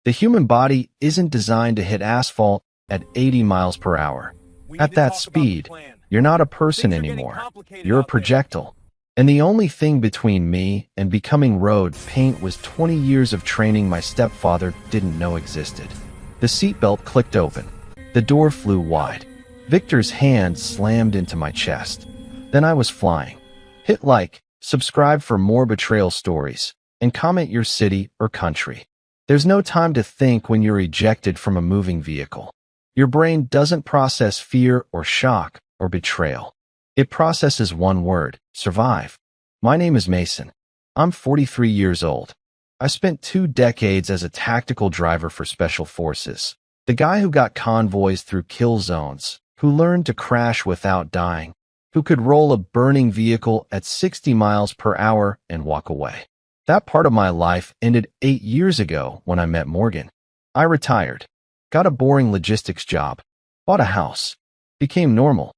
The human body isn't designed to hit asphalt at 80 miles per hour. At that speed, you're not a person anymore. You're a projectile. And the only thing between me and becoming road paint was 20 years of training my stepfather didn't know existed. The seatbelt clicked open. The door flew wide. Victor's hand slammed into my chest. Then I was flying. Hit like, subscribe for more betrayal stories, and comment your city or country. There's no time to think when you're ejected from a moving vehicle. Your brain doesn't process fear or shock or betrayal. It processes one word: survive. My name is Mason. I'm 43 years old. I spent 2 decades as a tactical driver for special forces. The guy who got convoys through kill zones, who learned to crash without dying, who could roll a burning vehicle at 60 miles per hour and walk away. That part of my life ended 8 years ago when I met Morgan. I retired, got a boring logistics job, bought a house, became normal.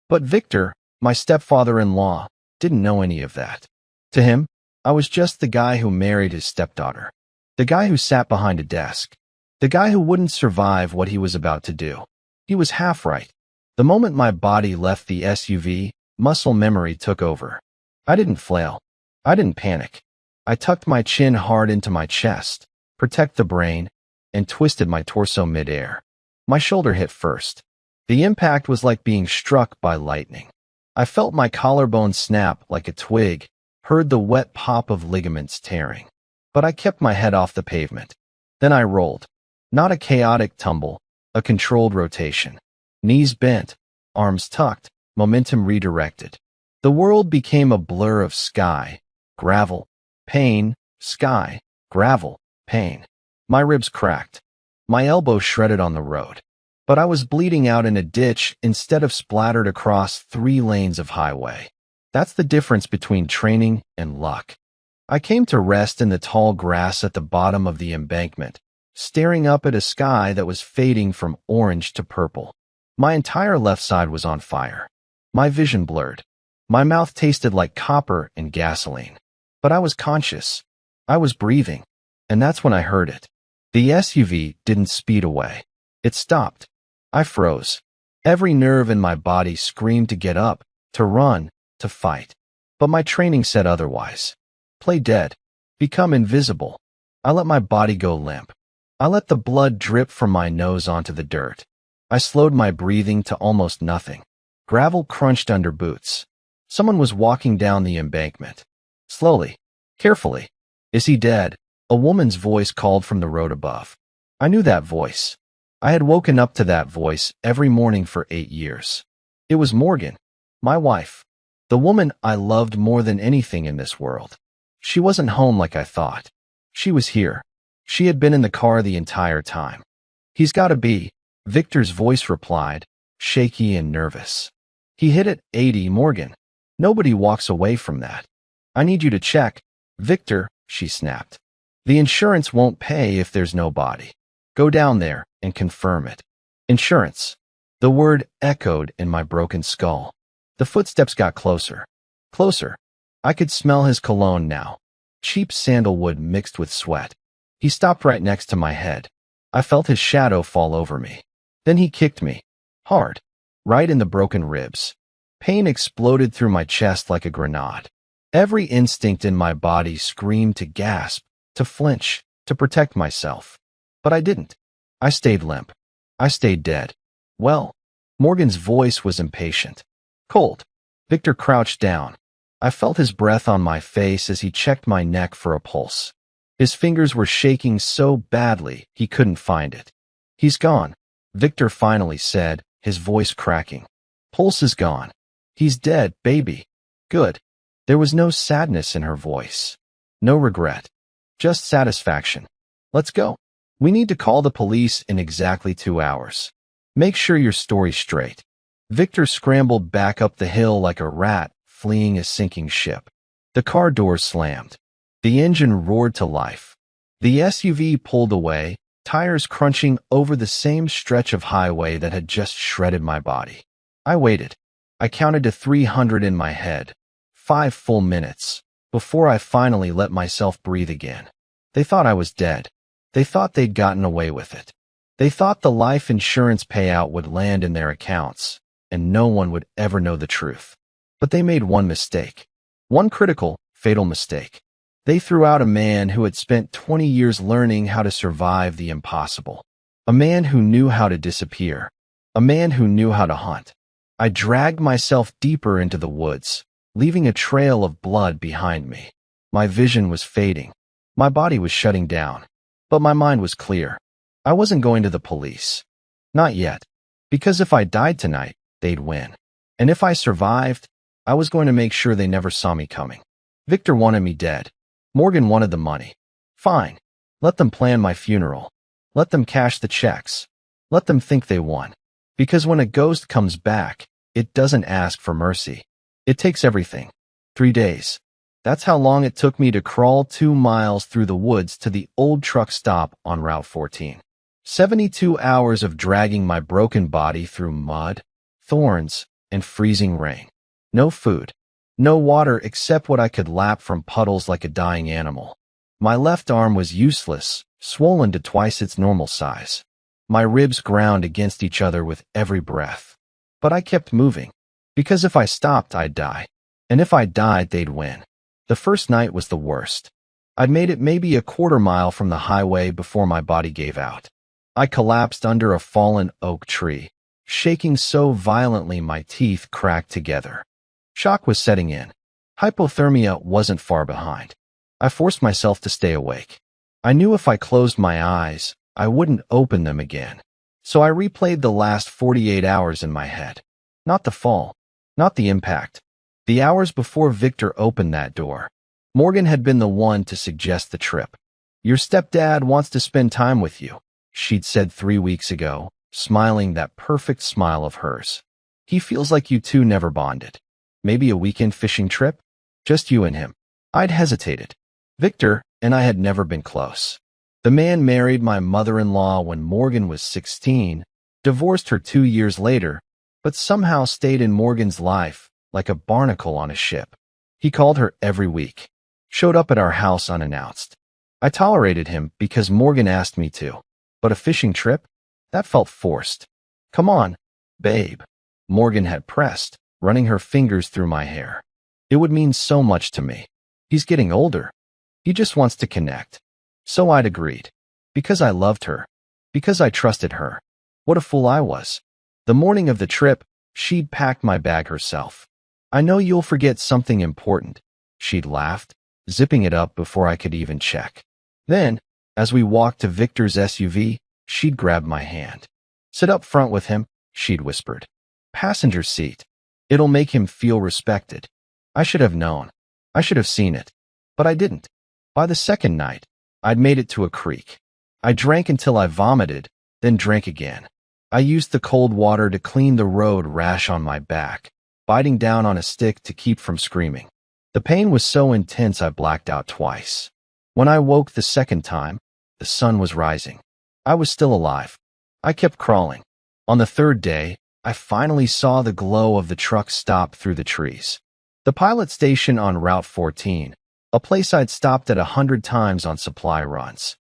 But Victor, my stepfather-in-law, didn't know any of that. To him, I was just the guy who married his stepdaughter, the guy who sat behind a desk, the guy who wouldn't survive what he was about to do. He was half right. The moment my body left the SUV, muscle memory took over. I didn't flail. I didn't panic. I tucked my chin hard into my chest, protect the brain, and twisted my torso midair. My shoulder hit first. The impact was like being struck by lightning. I felt my collarbone snap like a twig, heard the wet pop of ligaments tearing. But I kept my head off the pavement. Then I rolled. Not a chaotic tumble, a controlled rotation. Knees bent, arms tucked, momentum redirected. The world became a blur of sky, gravel, pain, sky, gravel, pain. My ribs cracked. My elbow shredded on the road. But I was bleeding out in a ditch instead of splattered across 3 lanes of highway. That's the difference between training and luck. I came to rest in the tall grass at the bottom of the embankment, staring up at a sky that was fading from orange to purple. My entire left side was on fire. My vision blurred. My mouth tasted like copper and gasoline. But I was conscious. I was breathing. And that's when I heard it. The SUV didn't speed away. It stopped. I froze. Every nerve in my body screamed to get up, to run, to fight. But my training said otherwise. Play dead. Become invisible. I let my body go limp. I let the blood drip from my nose onto the dirt. I slowed my breathing to almost nothing. Gravel crunched under boots. Someone was walking down the embankment. Slowly, carefully. Is he dead? A woman's voice called from the road above. I knew that voice. I had woken up to that voice every morning for 8 years. It was Morgan, my wife, the woman I loved more than anything in this world. She wasn't home like I thought. She was here. She had been in the car the entire time. He's gotta be, Victor's voice replied, shaky and nervous. He hit it 80, Morgan. Nobody walks away from that. I need you to check. Victor, she snapped. The insurance won't pay if there's no body. Go down there and confirm it. Insurance. The word echoed in my broken skull. The footsteps got closer. Closer. I could smell his cologne now. Cheap sandalwood mixed with sweat. He stopped right next to my head. I felt his shadow fall over me. Then he kicked me. Hard. Right in the broken ribs. Pain exploded through my chest like a grenade. Every instinct in my body screamed to gasp, to flinch, to protect myself. But I didn't. I stayed limp. I stayed dead. Well, Morgan's voice was impatient. Cold. Victor crouched down. I felt his breath on my face as he checked my neck for a pulse. His fingers were shaking so badly he couldn't find it. He's gone, Victor finally said, his voice cracking. Pulse is gone. He's dead, baby. Good. There was no sadness in her voice. No regret. Just satisfaction. Let's go. We need to call the police in exactly 2 hours. Make sure your story's straight. Victor scrambled back up the hill like a rat fleeing a sinking ship. The car doors slammed. The engine roared to life. The SUV pulled away, tires crunching over the same stretch of highway that had just shredded my body. I waited. I counted to 300 in my head. 5 full minutes before I finally let myself breathe again. They thought I was dead. They thought they'd gotten away with it. They thought the life insurance payout would land in their accounts, and no one would ever know the truth. But they made one mistake. One critical, fatal mistake. They threw out a man who had spent 20 years learning how to survive the impossible. A man who knew how to disappear. A man who knew how to hunt. I dragged myself deeper into the woods, leaving a trail of blood behind me. My vision was fading. My body was shutting down. But my mind was clear. I wasn't going to the police. Not yet. Because if I died tonight, they'd win. And if I survived, I was going to make sure they never saw me coming. Victor wanted me dead. Morgan wanted the money. Fine. Let them plan my funeral. Let them cash the checks. Let them think they won. Because when a ghost comes back, it doesn't ask for mercy. It takes everything. 3 days. That's how long it took me to crawl 2 miles through the woods to the old truck stop on Route 14. 72 hours of dragging my broken body through mud, thorns, and freezing rain. No food. No water except what I could lap from puddles like a dying animal. My left arm was useless, swollen to twice its normal size. My ribs ground against each other with every breath. But I kept moving. Because if I stopped, I'd die. And if I died, they'd win. The first night was the worst. I'd made it maybe a quarter mile from the highway before my body gave out. I collapsed under a fallen oak tree, shaking so violently my teeth cracked together. Shock was setting in. Hypothermia wasn't far behind. I forced myself to stay awake. I knew if I closed my eyes, I wouldn't open them again. So I replayed the last 48 hours in my head. Not the fall. Not the impact. The hours before Victor opened that door. Morgan had been the one to suggest the trip. Your stepdad wants to spend time with you, she'd said 3 weeks ago, smiling that perfect smile of hers. He feels like you two never bonded. Maybe a weekend fishing trip? Just you and him. I'd hesitated. Victor and I had never been close. The man married my mother-in-law when Morgan was 16, divorced her 2 years later, but somehow stayed in Morgan's life like a barnacle on a ship. He called her every week, showed up at our house unannounced. I tolerated him because Morgan asked me to, but a fishing trip? That felt forced. Come on, babe. Morgan had pressed, running her fingers through my hair. It would mean so much to me. He's getting older. He just wants to connect. So I'd agreed. Because I loved her. Because I trusted her. What a fool I was. The morning of the trip, she'd packed my bag herself. I know you'll forget something important, she'd laughed, zipping it up before I could even check. Then, as we walked to Victor's SUV, she'd grabbed my hand. Sit up front with him, she'd whispered. Passenger seat. It'll make him feel respected. I should have known. I should have seen it. But I didn't. By the second night, I'd made it to a creek. I drank until I vomited, then drank again. I used the cold water to clean the road rash on my back, biting down on a stick to keep from screaming. The pain was so intense I blacked out twice. When I woke the second time, the sun was rising. I was still alive. I kept crawling. On the third day, I finally saw the glow of the truck stop through the trees. The pilot station on Route 14, a place I'd stopped at 100 times on supply runs.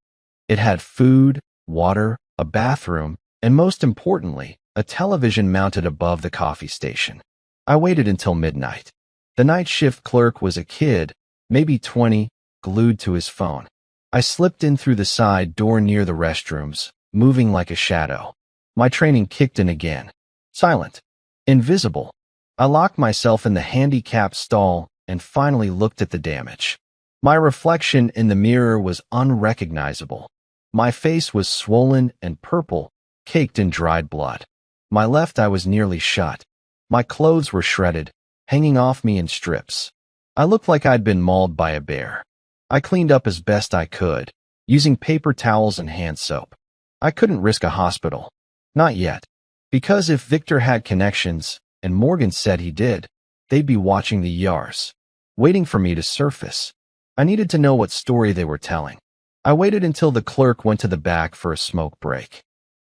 It had food, water, a bathroom, and most importantly, a television mounted above the coffee station. I waited until midnight. The night shift clerk was a kid, maybe 20, glued to his phone. I slipped in through the side door near the restrooms, moving like a shadow. My training kicked in again. Silent. Invisible. I locked myself in the handicapped stall and finally looked at the damage. My reflection in the mirror was unrecognizable. My face was swollen and purple, caked in dried blood. My left eye was nearly shut. My clothes were shredded, hanging off me in strips. I looked like I'd been mauled by a bear. I cleaned up as best I could, using paper towels and hand soap. I couldn't risk a hospital. Not yet. Because if Victor had connections, and Morgan said he did, they'd be watching the ERs, waiting for me to surface. I needed to know what story they were telling. I waited until the clerk went to the back for a smoke break.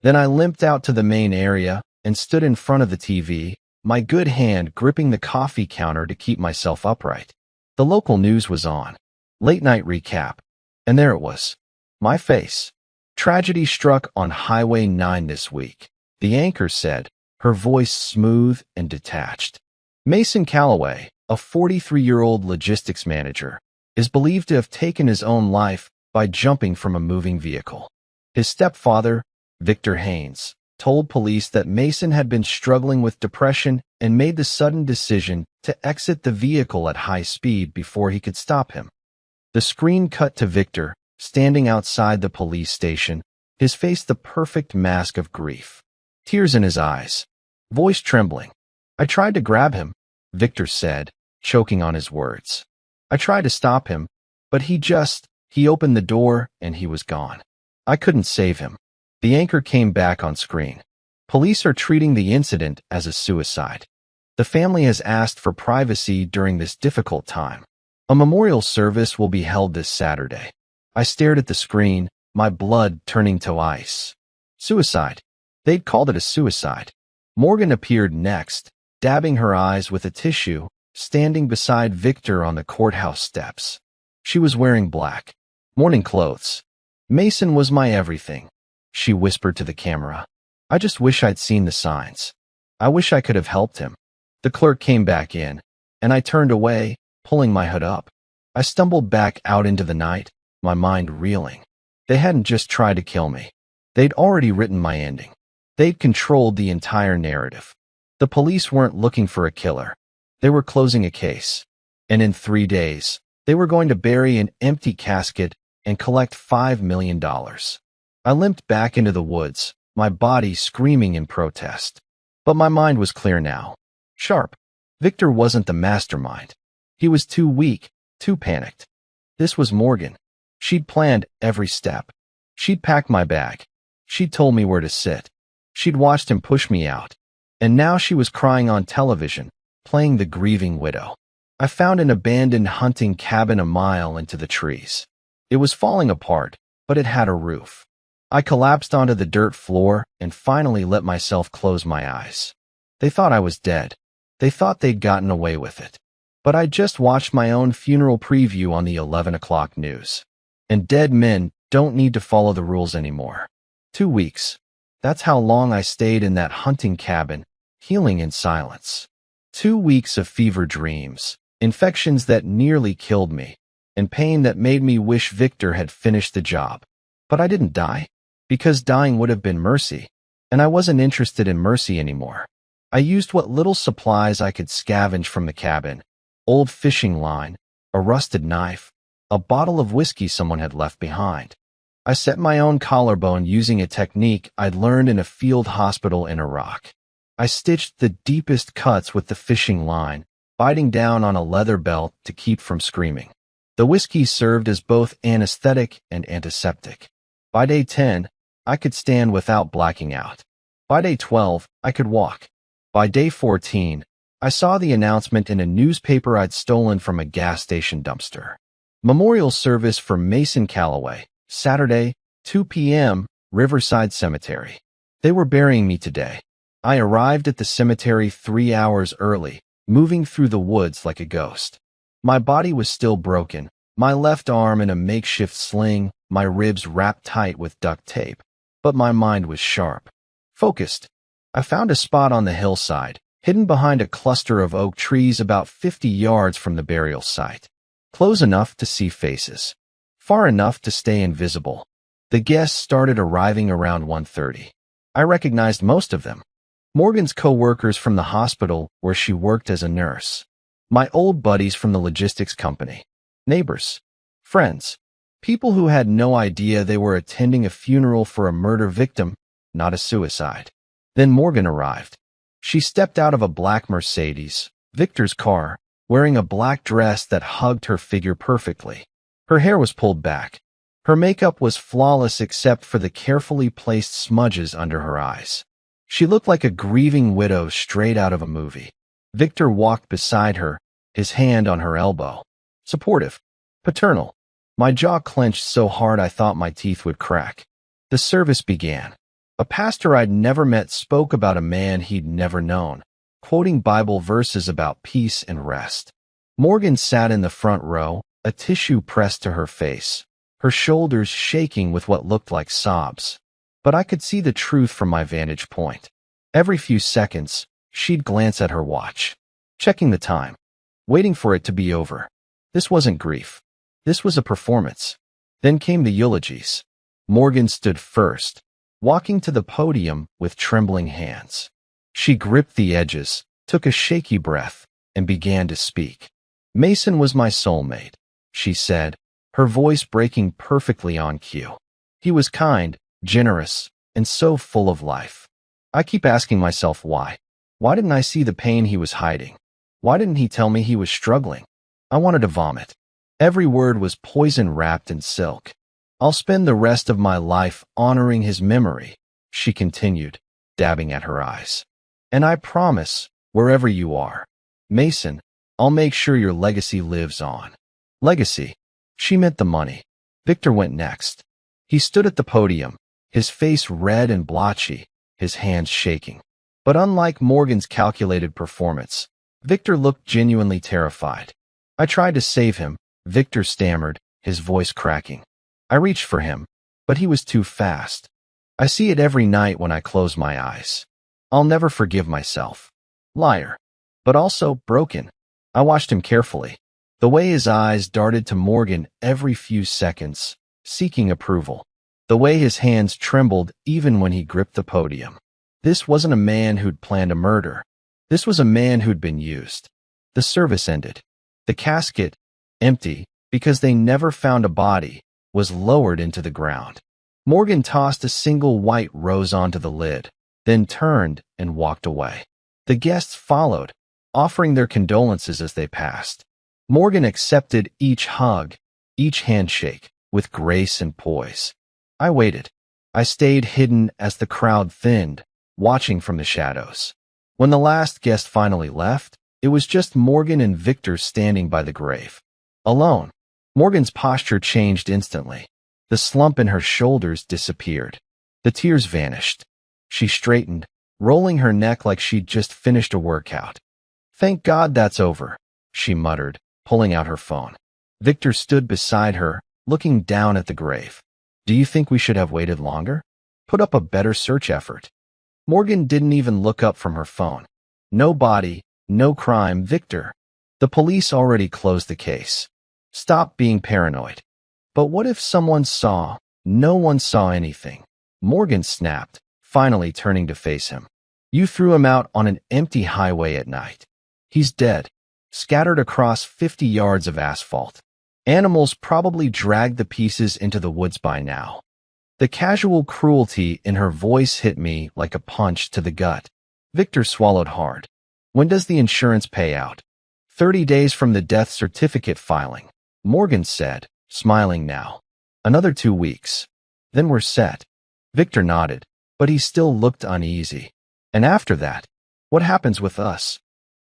Then I limped out to the main area and stood in front of the TV, my good hand gripping the coffee counter to keep myself upright. The local news was on. Late night recap. And there it was. My face. Tragedy struck on Highway 9 this week, the anchor said, her voice smooth and detached. Mason Calloway, a 43-year-old logistics manager, is believed to have taken his own life by jumping from a moving vehicle. His stepfather, Victor Haynes, told police that Mason had been struggling with depression and made the sudden decision to exit the vehicle at high speed before he could stop him. The screen cut to Victor, standing outside the police station, his face the perfect mask of grief. Tears in his eyes, voice trembling. "I tried to grab him," Victor said, choking on his words. "I tried to stop him, but he opened the door and he was gone. I couldn't save him." The anchor came back on screen. Police are treating the incident as a suicide. The family has asked for privacy during this difficult time. A memorial service will be held this Saturday. I stared at the screen, my blood turning to ice. Suicide. They'd called it a suicide. Morgan appeared next, dabbing her eyes with a tissue, standing beside Victor on the courthouse steps. She was wearing black, mourning clothes. "Mason was my everything," she whispered to the camera. "I just wish I'd seen the signs. I wish I could have helped him." The clerk came back in, and I turned away, pulling my hood up. I stumbled back out into the night, my mind reeling. They hadn't just tried to kill me. They'd already written my ending. They'd controlled the entire narrative. The police weren't looking for a killer. They were closing a case. And in 3 days, they were going to bury an empty casket and collect $5 million. I limped back into the woods, my body screaming in protest. But my mind was clear now. Sharp. Victor wasn't the mastermind. He was too weak, too panicked. This was Morgan. She'd planned every step. She'd packed my bag. She'd told me where to sit. She'd watched him push me out. And now she was crying on television, playing the grieving widow. I found an abandoned hunting cabin a mile into the trees. It was falling apart, but it had a roof. I collapsed onto the dirt floor and finally let myself close my eyes. They thought I was dead. They thought they'd gotten away with it. But I just watched my own funeral preview on the 11 o'clock news. And dead men don't need to follow the rules anymore. 2 weeks. That's how long I stayed in that hunting cabin, healing in silence. 2 weeks of fever dreams, infections that nearly killed me, and pain that made me wish Victor had finished the job. But I didn't die, because dying would have been mercy, and I wasn't interested in mercy anymore. I used what little supplies I could scavenge from the cabin: old fishing line, a rusted knife, a bottle of whiskey someone had left behind. I set my own collarbone using a technique I'd learned in a field hospital in Iraq. I stitched the deepest cuts with the fishing line, biting down on a leather belt to keep from screaming. The whiskey served as both anesthetic and antiseptic. By day 10, I could stand without blacking out. By day 12, I could walk. By day 14, I saw the announcement in a newspaper I'd stolen from a gas station dumpster. Memorial service for Mason Calloway, Saturday, 2 p.m., Riverside Cemetery. They were burying me today. I arrived at the cemetery 3 hours early, moving through the woods like a ghost. My body was still broken, my left arm in a makeshift sling, my ribs wrapped tight with duct tape. But my mind was sharp, focused. I found a spot on the hillside, hidden behind a cluster of oak trees about 50 yards from the burial site. Close enough to see faces, far enough to stay invisible. The guests started arriving around 1:30. I recognized most of them. Morgan's co-workers from the hospital where she worked as a nurse. My old buddies from the logistics company. Neighbors. Friends. People who had no idea they were attending a funeral for a murder victim, not a suicide. Then Morgan arrived. She stepped out of a black Mercedes, Victor's car, wearing a black dress that hugged her figure perfectly. Her hair was pulled back. Her makeup was flawless except for the carefully placed smudges under her eyes. She looked like a grieving widow straight out of a movie. Victor walked beside her, his hand on her elbow. Supportive. Paternal. My jaw clenched so hard I thought my teeth would crack. The service began. A pastor I'd never met spoke about a man he'd never known, quoting Bible verses about peace and rest. Morgan sat in the front row, a tissue pressed to her face, her shoulders shaking with what looked like sobs. But I could see the truth from my vantage point. Every few seconds, she'd glance at her watch, checking the time, waiting for it to be over. This wasn't grief. This was a performance. Then came the eulogies. Morgan stood first, walking to the podium with trembling hands. She gripped the edges, took a shaky breath, and began to speak. "Mason was my soulmate," she said, her voice breaking perfectly on cue. "He was kind, generous, and so full of life. I keep asking myself why. Why didn't I see the pain he was hiding? Why didn't he tell me he was struggling? I wanted to vomit." Every word was poison wrapped in silk. "I'll spend the rest of my life honoring his memory," she continued, dabbing at her eyes. "And I promise, wherever you are, Mason, I'll make sure your legacy lives on." Legacy. She meant the money. Victor went next. He stood at the podium, his face red and blotchy, his hands shaking. But unlike Morgan's calculated performance, Victor looked genuinely terrified. "I tried to save him," Victor stammered, his voice cracking. "I reached for him, but he was too fast. I see it every night when I close my eyes. I'll never forgive myself." Liar. But also broken. I watched him carefully. The way his eyes darted to Morgan every few seconds, seeking approval. The way his hands trembled even when he gripped the podium. This wasn't a man who'd planned a murder. This was a man who'd been used. The service ended. The casket, empty, because they never found a body, was lowered into the ground. Morgan tossed a single white rose onto the lid, then turned and walked away. The guests followed, offering their condolences as they passed. Morgan accepted each hug, each handshake, with grace and poise. I waited. I stayed hidden as the crowd thinned, watching from the shadows. When the last guest finally left, it was just Morgan and Victor standing by the grave. Alone. Morgan's posture changed instantly. The slump in her shoulders disappeared. The tears vanished. She straightened, rolling her neck like she'd just finished a workout. "Thank God that's over," she muttered, pulling out her phone. Victor stood beside her, looking down at the grave. "Do you think we should have waited longer? Put up a better search effort?" Morgan didn't even look up from her phone. "No body, no crime, Victor. The police already closed the case. Stop being paranoid." "But what if someone saw?" "No one saw anything," Morgan snapped, finally turning to face him. "You threw him out on an empty highway at night. He's dead, scattered across 50 yards of asphalt. Animals probably dragged the pieces into the woods by now." The casual cruelty in her voice hit me like a punch to the gut. Victor swallowed hard. "When does the insurance pay out?" 30 days from the death certificate filing," Morgan said, smiling now. "Another 2 weeks. Then we're set." Victor nodded, but he still looked uneasy. "And after that, what happens with us?"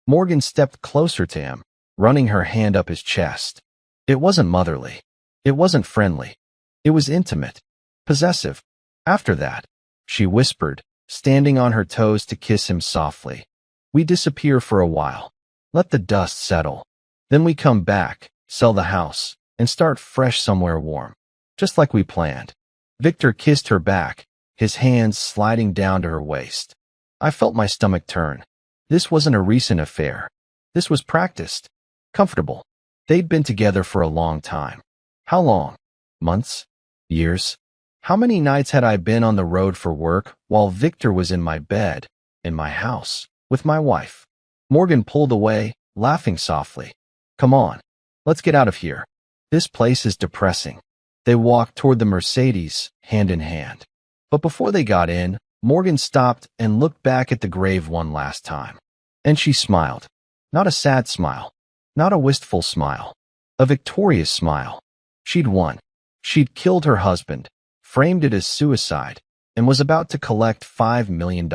Morgan stepped closer to him, running her hand up his chest. It wasn't motherly. It wasn't friendly. It was intimate, possessive. "After that," she whispered, standing on her toes to kiss him softly, "we disappear for a while. Let the dust settle. Then we come back, sell the house, and start fresh somewhere warm. Just like we planned." Victor kissed her back, his hands sliding down to her waist. I felt my stomach turn. This wasn't a recent affair. This was practiced. Comfortable. They'd been together for a long time. How long? Months? Years? How many nights had I been on the road for work while Victor was in my bed, in my house, with my wife? Morgan pulled away, laughing softly. "Come on. Let's get out of here. This place is depressing." They walked toward the Mercedes, hand in hand. But before they got in, Morgan stopped and looked back at the grave one last time. And she smiled. Not a sad smile. Not a wistful smile. A victorious smile. She'd won. She'd killed her husband, framed it as suicide, and was about to collect $5 million.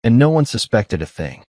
And no one suspected a thing.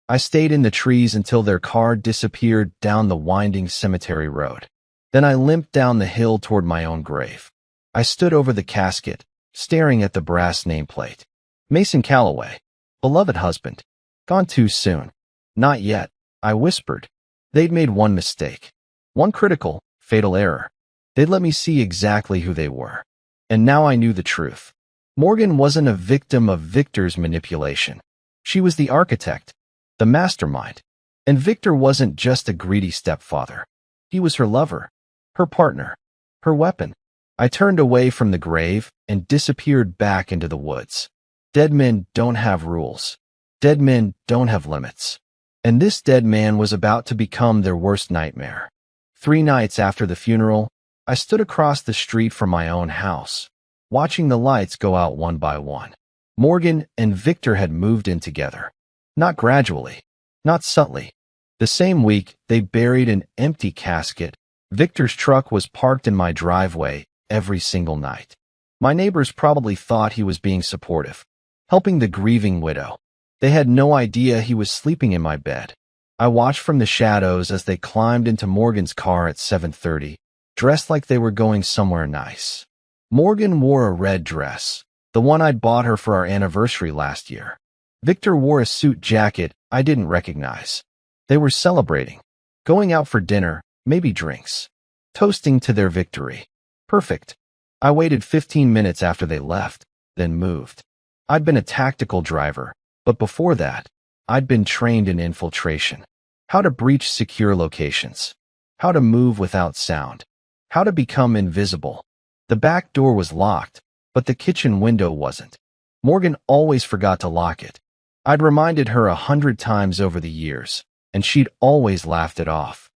I stayed in the trees until their car disappeared down the winding cemetery road. Then I limped down the hill toward my own grave. I stood over the casket, staring at the brass nameplate. Mason Calloway, beloved husband. Gone too soon. Not yet, I whispered. They'd made one mistake. One critical, fatal error. They'd let me see exactly who they were. And now I knew the truth. Morgan wasn't a victim of Victor's manipulation. She was the architect, the mastermind. And Victor wasn't just a greedy stepfather. He was her lover, her partner, her weapon. I turned away from the grave and disappeared back into the woods. Dead men don't have rules. Dead men don't have limits. And this dead man was about to become their worst nightmare. 3 nights after the funeral, I stood across the street from my own house, watching the lights go out one by one. Morgan and Victor had moved in together. Not gradually, not subtly. The same week, they buried an empty casket. Victor's truck was parked in my driveway every single night. My neighbors probably thought he was being supportive, helping the grieving widow. They had no idea he was sleeping in my bed. I watched from the shadows as they climbed into Morgan's car at 7:30, dressed like they were going somewhere nice. Morgan wore a red dress, the one I'd bought her for our anniversary last year. Victor wore a suit jacket I didn't recognize. They were celebrating, going out for dinner, maybe drinks, toasting to their victory. Perfect. I waited 15 minutes after they left, then moved. I'd been a tactical driver, but before that, I'd been trained in infiltration. How to breach secure locations. How to move without sound. How to become invisible. The back door was locked, but the kitchen window wasn't. Morgan always forgot to lock it. I'd reminded her 100 times over the years, and she'd always laughed it off.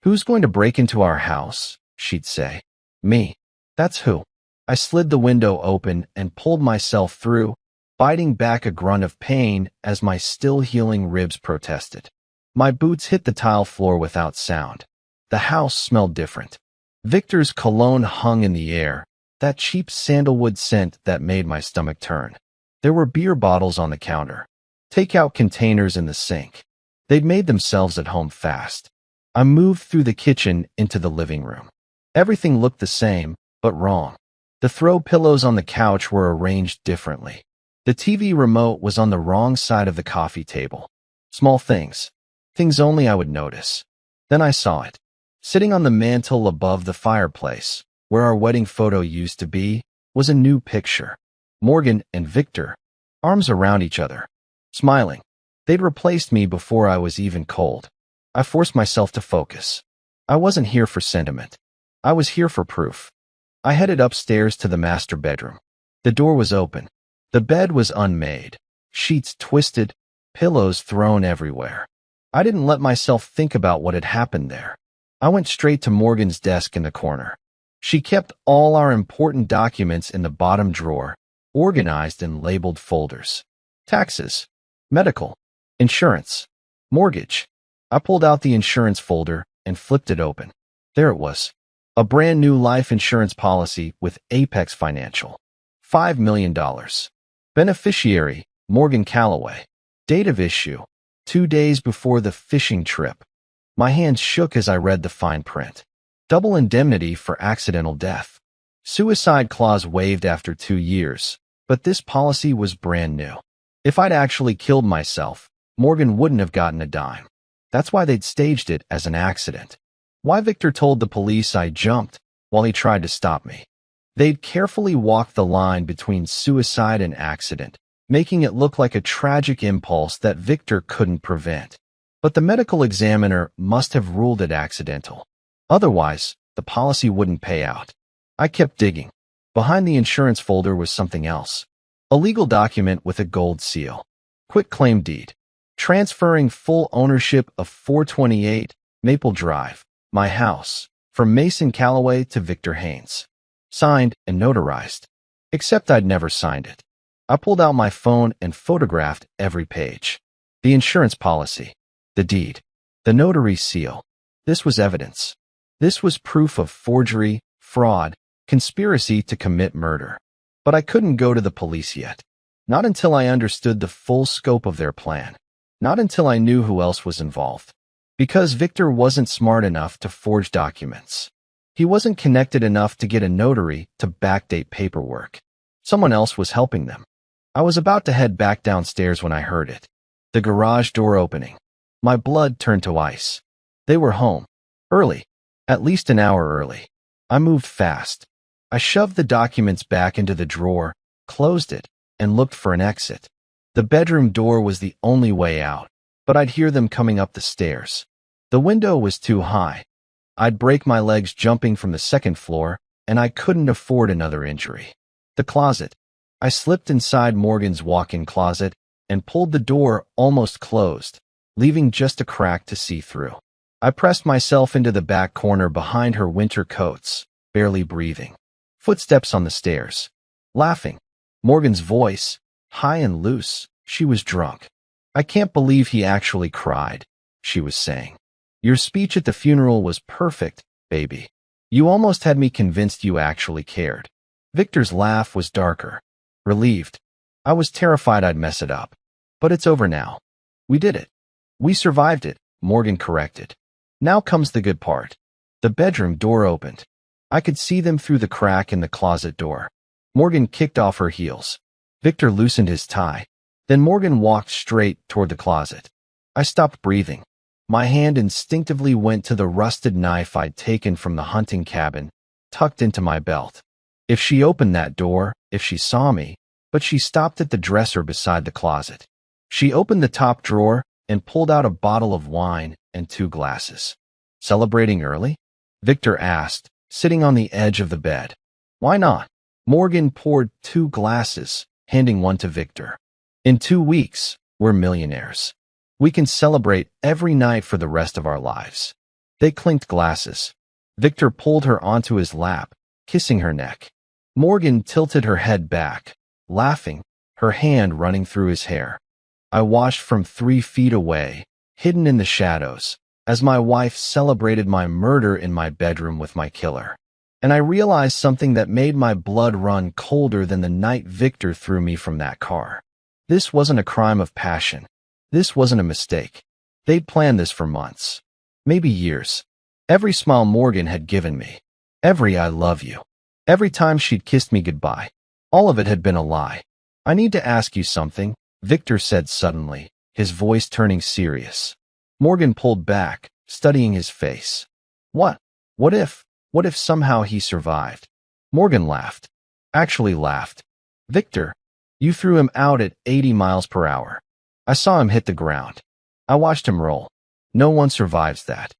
"Who's going to break into our house?" she'd say. "Me. That's who." I slid the window open and pulled myself through, biting back a grunt of pain as my still-healing ribs protested. My boots hit the tile floor without sound. The house smelled different. Victor's cologne hung in the air, that cheap sandalwood scent that made my stomach turn. There were beer bottles on the counter, takeout containers in the sink. They'd made themselves at home fast. I moved through the kitchen into the living room. Everything looked the same, but wrong. The throw pillows on the couch were arranged differently. The TV remote was on the wrong side of the coffee table. Small things. Things only I would notice. Then I saw it. Sitting on the mantel above the fireplace, where our wedding photo used to be, was a new picture. Morgan and Victor, arms around each other, smiling. They'd replaced me before I was even cold. I forced myself to focus. I wasn't here for sentiment. I was here for proof. I headed upstairs to the master bedroom. The door was open. The bed was unmade, sheets twisted, pillows thrown everywhere. I didn't let myself think about what had happened there. I went straight to Morgan's desk in the corner. She kept all our important documents in the bottom drawer, organized in labeled folders. Taxes, medical, insurance, mortgage. I pulled out the insurance folder and flipped it open. There it was. A brand new life insurance policy with Apex Financial. $5 million. Beneficiary, Morgan Calloway. Date of issue, 2 days before the fishing trip. My hands shook as I read the fine print. Double indemnity for accidental death. Suicide clause waived after 2 years, but this policy was brand new. If I'd actually killed myself, Morgan wouldn't have gotten a dime. That's why they'd staged it as an accident. Why Victor told the police I jumped while he tried to stop me. They'd carefully walked the line between suicide and accident, making it look like a tragic impulse that Victor couldn't prevent. But the medical examiner must have ruled it accidental. Otherwise, the policy wouldn't pay out. I kept digging. Behind the insurance folder was something else. A legal document with a gold seal. Quitclaim deed. Transferring full ownership of 428 Maple Drive, my house, from Mason Calloway to Victor Haynes. Signed and notarized. Except I'd never signed it. I pulled out my phone and photographed every page. The insurance policy. The deed. The notary seal. This was evidence. This was proof of forgery, fraud, conspiracy to commit murder. But I couldn't go to the police yet. Not until I understood the full scope of their plan. Not until I knew who else was involved. Because Victor wasn't smart enough to forge documents. He wasn't connected enough to get a notary to backdate paperwork. Someone else was helping them. I was about to head back downstairs when I heard it. The garage door opening. My blood turned to ice. They were home. Early. At least an hour early. I moved fast. I shoved the documents back into the drawer, closed it, and looked for an exit. The bedroom door was the only way out, but I'd hear them coming up the stairs. The window was too high. I'd break my legs jumping from the second floor, and I couldn't afford another injury. The closet. I slipped inside Morgan's walk-in closet and pulled the door almost closed, leaving just a crack to see through. I pressed myself into the back corner behind her winter coats, barely breathing. Footsteps on the stairs. Laughing. Morgan's voice, high and loose. She was drunk. "I can't believe he actually cried," she was saying. "Your speech at the funeral was perfect, baby. You almost had me convinced you actually cared." Victor's laugh was darker. Relieved. "I was terrified I'd mess it up. But it's over now. We did it. We survived it," Morgan corrected. "Now comes the good part." The bedroom door opened. I could see them through the crack in the closet door. Morgan kicked off her heels. Victor loosened his tie. Then Morgan walked straight toward the closet. I stopped breathing. My hand instinctively went to the rusted knife I'd taken from the hunting cabin, tucked into my belt. If she opened that door, if she saw me, but she stopped at the dresser beside the closet. She opened the top drawer and pulled out a bottle of wine and 2 glasses. "Celebrating early?" Victor asked, sitting on the edge of the bed. "Why not?" Morgan poured 2 glasses, handing one to Victor. "In 2 weeks, we're millionaires. We can celebrate every night for the rest of our lives." They clinked glasses. Victor pulled her onto his lap, kissing her neck. Morgan tilted her head back, laughing, her hand running through his hair. I watched from 3 feet away, hidden in the shadows, as my wife celebrated my murder in my bedroom with my killer. And I realized something that made my blood run colder than the night Victor threw me from that car. This wasn't a crime of passion. This wasn't a mistake. They'd planned this for months, maybe years. Every smile Morgan had given me, every "I love you," every time she'd kissed me goodbye, all of it had been a lie. "I need to ask you something," Victor said suddenly, his voice turning serious. Morgan pulled back, studying his face. "What? What if somehow he survived?" Morgan laughed. Actually laughed. "Victor, you threw him out at 80 miles per hour. I saw him hit the ground. I watched him roll. No one survives that.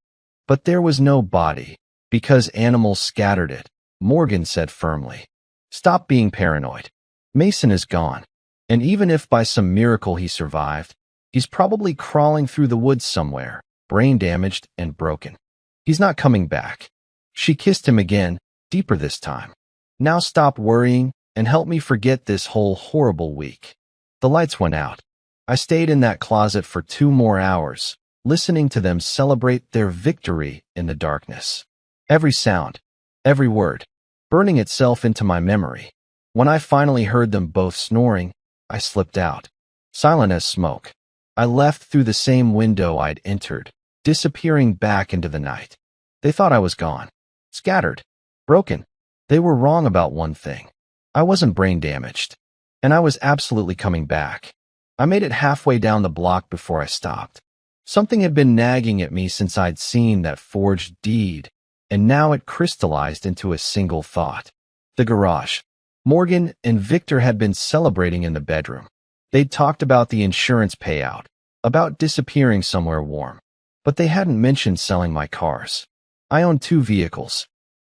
But there was no body, because animals scattered it," Morgan said firmly. "Stop being paranoid. Mason is gone. And even if by some miracle he survived, he's probably crawling through the woods somewhere, brain damaged and broken. He's not coming back." She kissed him again, deeper this time. "Now stop worrying and help me forget this whole horrible week." The lights went out. I stayed in that closet for 2 more hours, listening to them celebrate their victory in the darkness. Every sound, every word, burning itself into my memory. When I finally heard them both snoring, I slipped out, silent as smoke. I left through the same window I'd entered, disappearing back into the night. They thought I was gone. Scattered. Broken. They were wrong about one thing. I wasn't brain damaged. And I was absolutely coming back. I made it halfway down the block before I stopped. Something had been nagging at me since I'd seen that forged deed, and now it crystallized into a single thought. The garage. Morgan and Victor had been celebrating in the bedroom. They'd talked about the insurance payout, about disappearing somewhere warm. But they hadn't mentioned selling my cars. I owned 2 vehicles.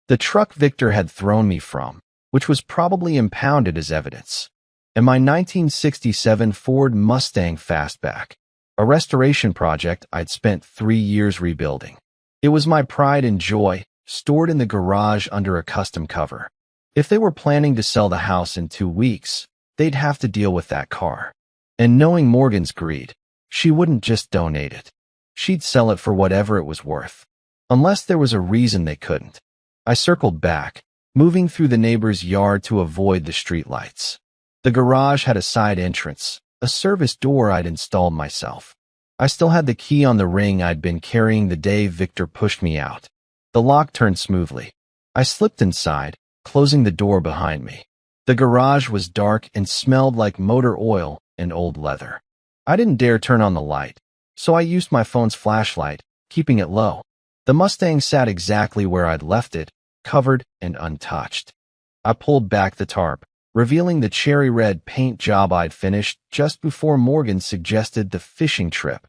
The truck Victor had thrown me from, which was probably impounded as evidence, and my 1967 Ford Mustang Fastback, a restoration project I'd spent 3 years rebuilding. It was my pride and joy, stored in the garage under a custom cover. If they were planning to sell the house in 2 weeks, they'd have to deal with that car. And knowing Morgan's greed, she wouldn't just donate it. She'd sell it for whatever it was worth. Unless there was a reason they couldn't. I circled back, moving through the neighbor's yard to avoid the streetlights. The garage had a side entrance, a service door I'd installed myself. I still had the key on the ring I'd been carrying the day Victor pushed me out. The lock turned smoothly. I slipped inside, closing the door behind me. The garage was dark and smelled like motor oil and old leather. I didn't dare turn on the light, so I used my phone's flashlight, keeping it low. The Mustang sat exactly where I'd left it, covered and untouched. I pulled back the tarp, revealing the cherry red paint job I'd finished just before Morgan suggested the fishing trip.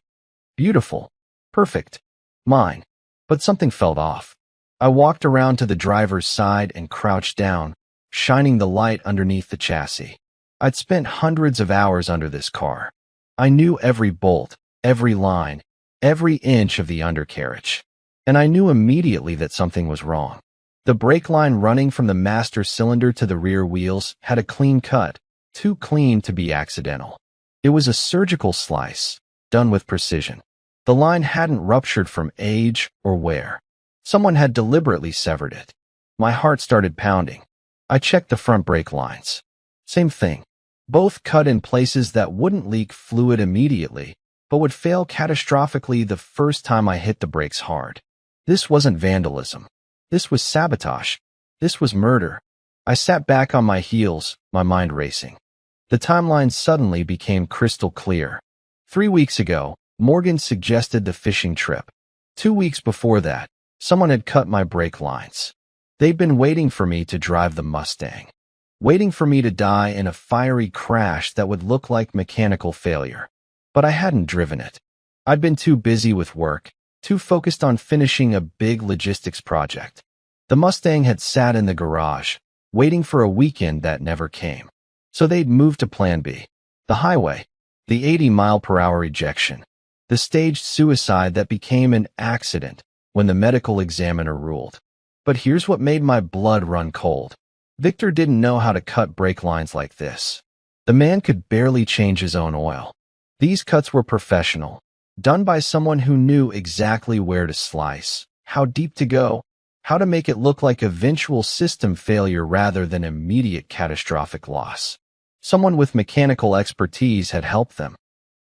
Beautiful. Perfect. Mine. But something felt off. I walked around to the driver's side and crouched down, shining the light underneath the chassis. I'd spent hundreds of hours under this car. I knew every bolt, every line, every inch of the undercarriage. And I knew immediately that something was wrong. The brake line running from the master cylinder to the rear wheels had a clean cut, too clean to be accidental. It was a surgical slice, done with precision. The line hadn't ruptured from age or wear. Someone had deliberately severed it. My heart started pounding. I checked the front brake lines. Same thing. Both cut in places that wouldn't leak fluid immediately, but would fail catastrophically the first time I hit the brakes hard. This wasn't vandalism. This was sabotage. This was murder. I sat back on my heels, my mind racing. The timeline suddenly became crystal clear. 3 weeks ago, Morgan suggested the fishing trip. 2 weeks before that, someone had cut my brake lines. They'd been waiting for me to drive the Mustang. Waiting for me to die in a fiery crash that would look like mechanical failure. But I hadn't driven it. I'd been too busy with work, too focused on finishing a big logistics project. The Mustang had sat in the garage, waiting for a weekend that never came. So they'd moved to Plan B. The highway. The 80-mile-per-hour ejection. The staged suicide that became an accident when the medical examiner ruled. But here's what made my blood run cold. Victor didn't know how to cut brake lines like this. The man could barely change his own oil. These cuts were professional, done by someone who knew exactly where to slice, how deep to go, how to make it look like eventual system failure rather than immediate catastrophic loss. Someone with mechanical expertise had helped them.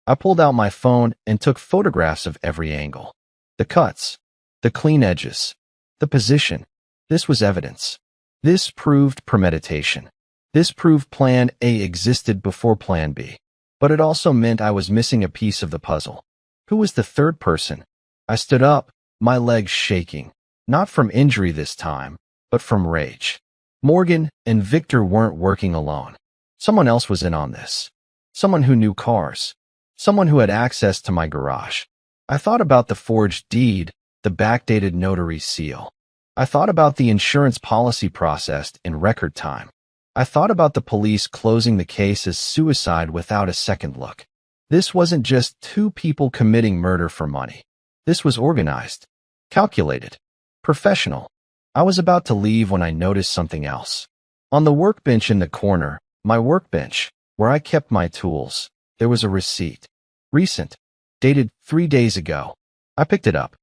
I pulled out my phone and took photographs of every angle. The cuts, the clean edges, the position. This was evidence. This proved premeditation. This proved Plan A existed before Plan B. But it also meant I was missing a piece of the puzzle. Who was the third person? I stood up, my legs shaking, not from injury this time, but from rage. Morgan and Victor weren't working alone. Someone else was in on this. Someone who knew cars. Someone who had access to my garage. I thought about the forged deed, the backdated notary seal. I thought about the insurance policy processed in record time. I thought about the police closing the case as suicide without a second look. This wasn't just two people committing murder for money. This was organized, calculated, professional. I was about to leave when I noticed something else. On the workbench in the corner, my workbench, where I kept my tools, there was a receipt. Recent. Dated 3 days ago. I picked it up.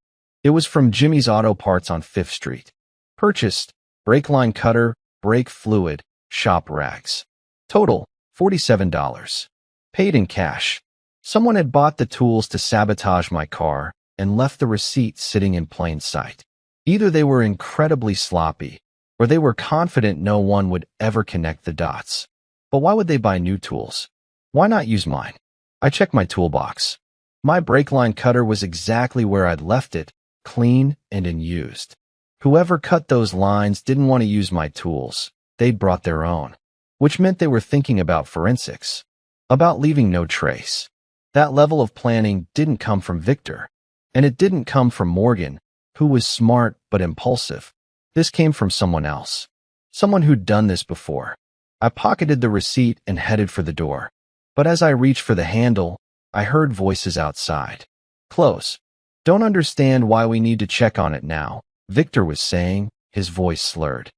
It was from Jimmy's Auto Parts on 5th Street. Purchased, brake line cutter, brake fluid, shop rags. Total, $47. Paid in cash. Someone had bought the tools to sabotage my car and left the receipt sitting in plain sight. Either they were incredibly sloppy, or they were confident no one would ever connect the dots. But why would they buy new tools? Why not use mine? I checked my toolbox. My brake line cutter was exactly where I'd left it, clean and unused. Whoever cut those lines didn't want to use my tools. They'd brought their own, which meant they were thinking about forensics, about leaving no trace. That level of planning didn't come from Victor, and it didn't come from Morgan, who was smart but impulsive. This came from someone else, someone who'd done this before. I pocketed the receipt and headed for the door. But as I reached for the handle, I heard voices outside. Close. Don't understand why we need to check on it now, Victor was saying, his voice slurred.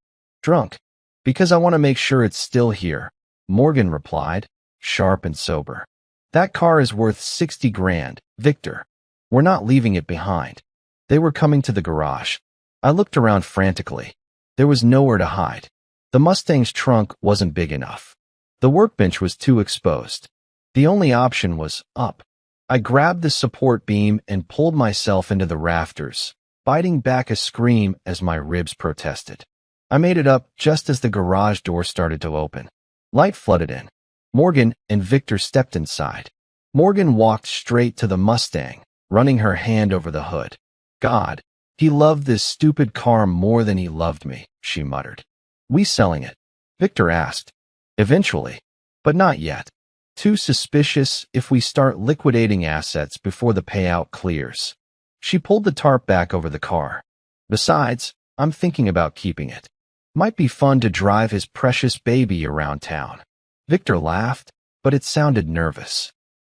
Drunk. Because I want to make sure it's still here, Morgan replied, sharp and sober. That car is worth 60 grand, Victor. We're not leaving it behind. They were coming to the garage. I looked around frantically. There was nowhere to hide. The Mustang's trunk wasn't big enough. The workbench was too exposed. The only option was up. I grabbed the support beam and pulled myself into the rafters, biting back a scream as my ribs protested. I made it up just as the garage door started to open. Light flooded in. Morgan and Victor stepped inside. Morgan walked straight to the Mustang, running her hand over the hood. God, He loved this stupid car more than he loved me, she muttered. We selling it? Victor asked. Eventually. But not yet. Too suspicious if we start liquidating assets before the payout clears. She pulled the tarp back over the car. Besides, I'm thinking about keeping it. Might be fun to drive his precious baby around town. Victor laughed, but it sounded nervous.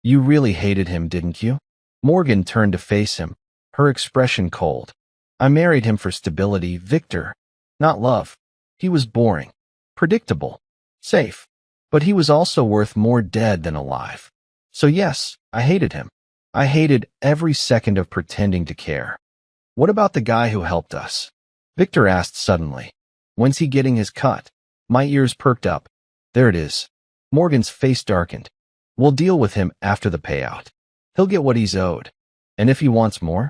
You really hated him, didn't you? Morgan turned to face him, her expression cold. I married him for stability, Victor. Not love. He was boring. Predictable. Safe. But he was also worth more dead than alive. So yes, I hated him. I hated every second of pretending to care. What about the guy who helped us? Victor asked suddenly. When's he getting his cut? My ears perked up. There it is. Morgan's face darkened. We'll deal with him after the payout. He'll get what he's owed. And if he wants more,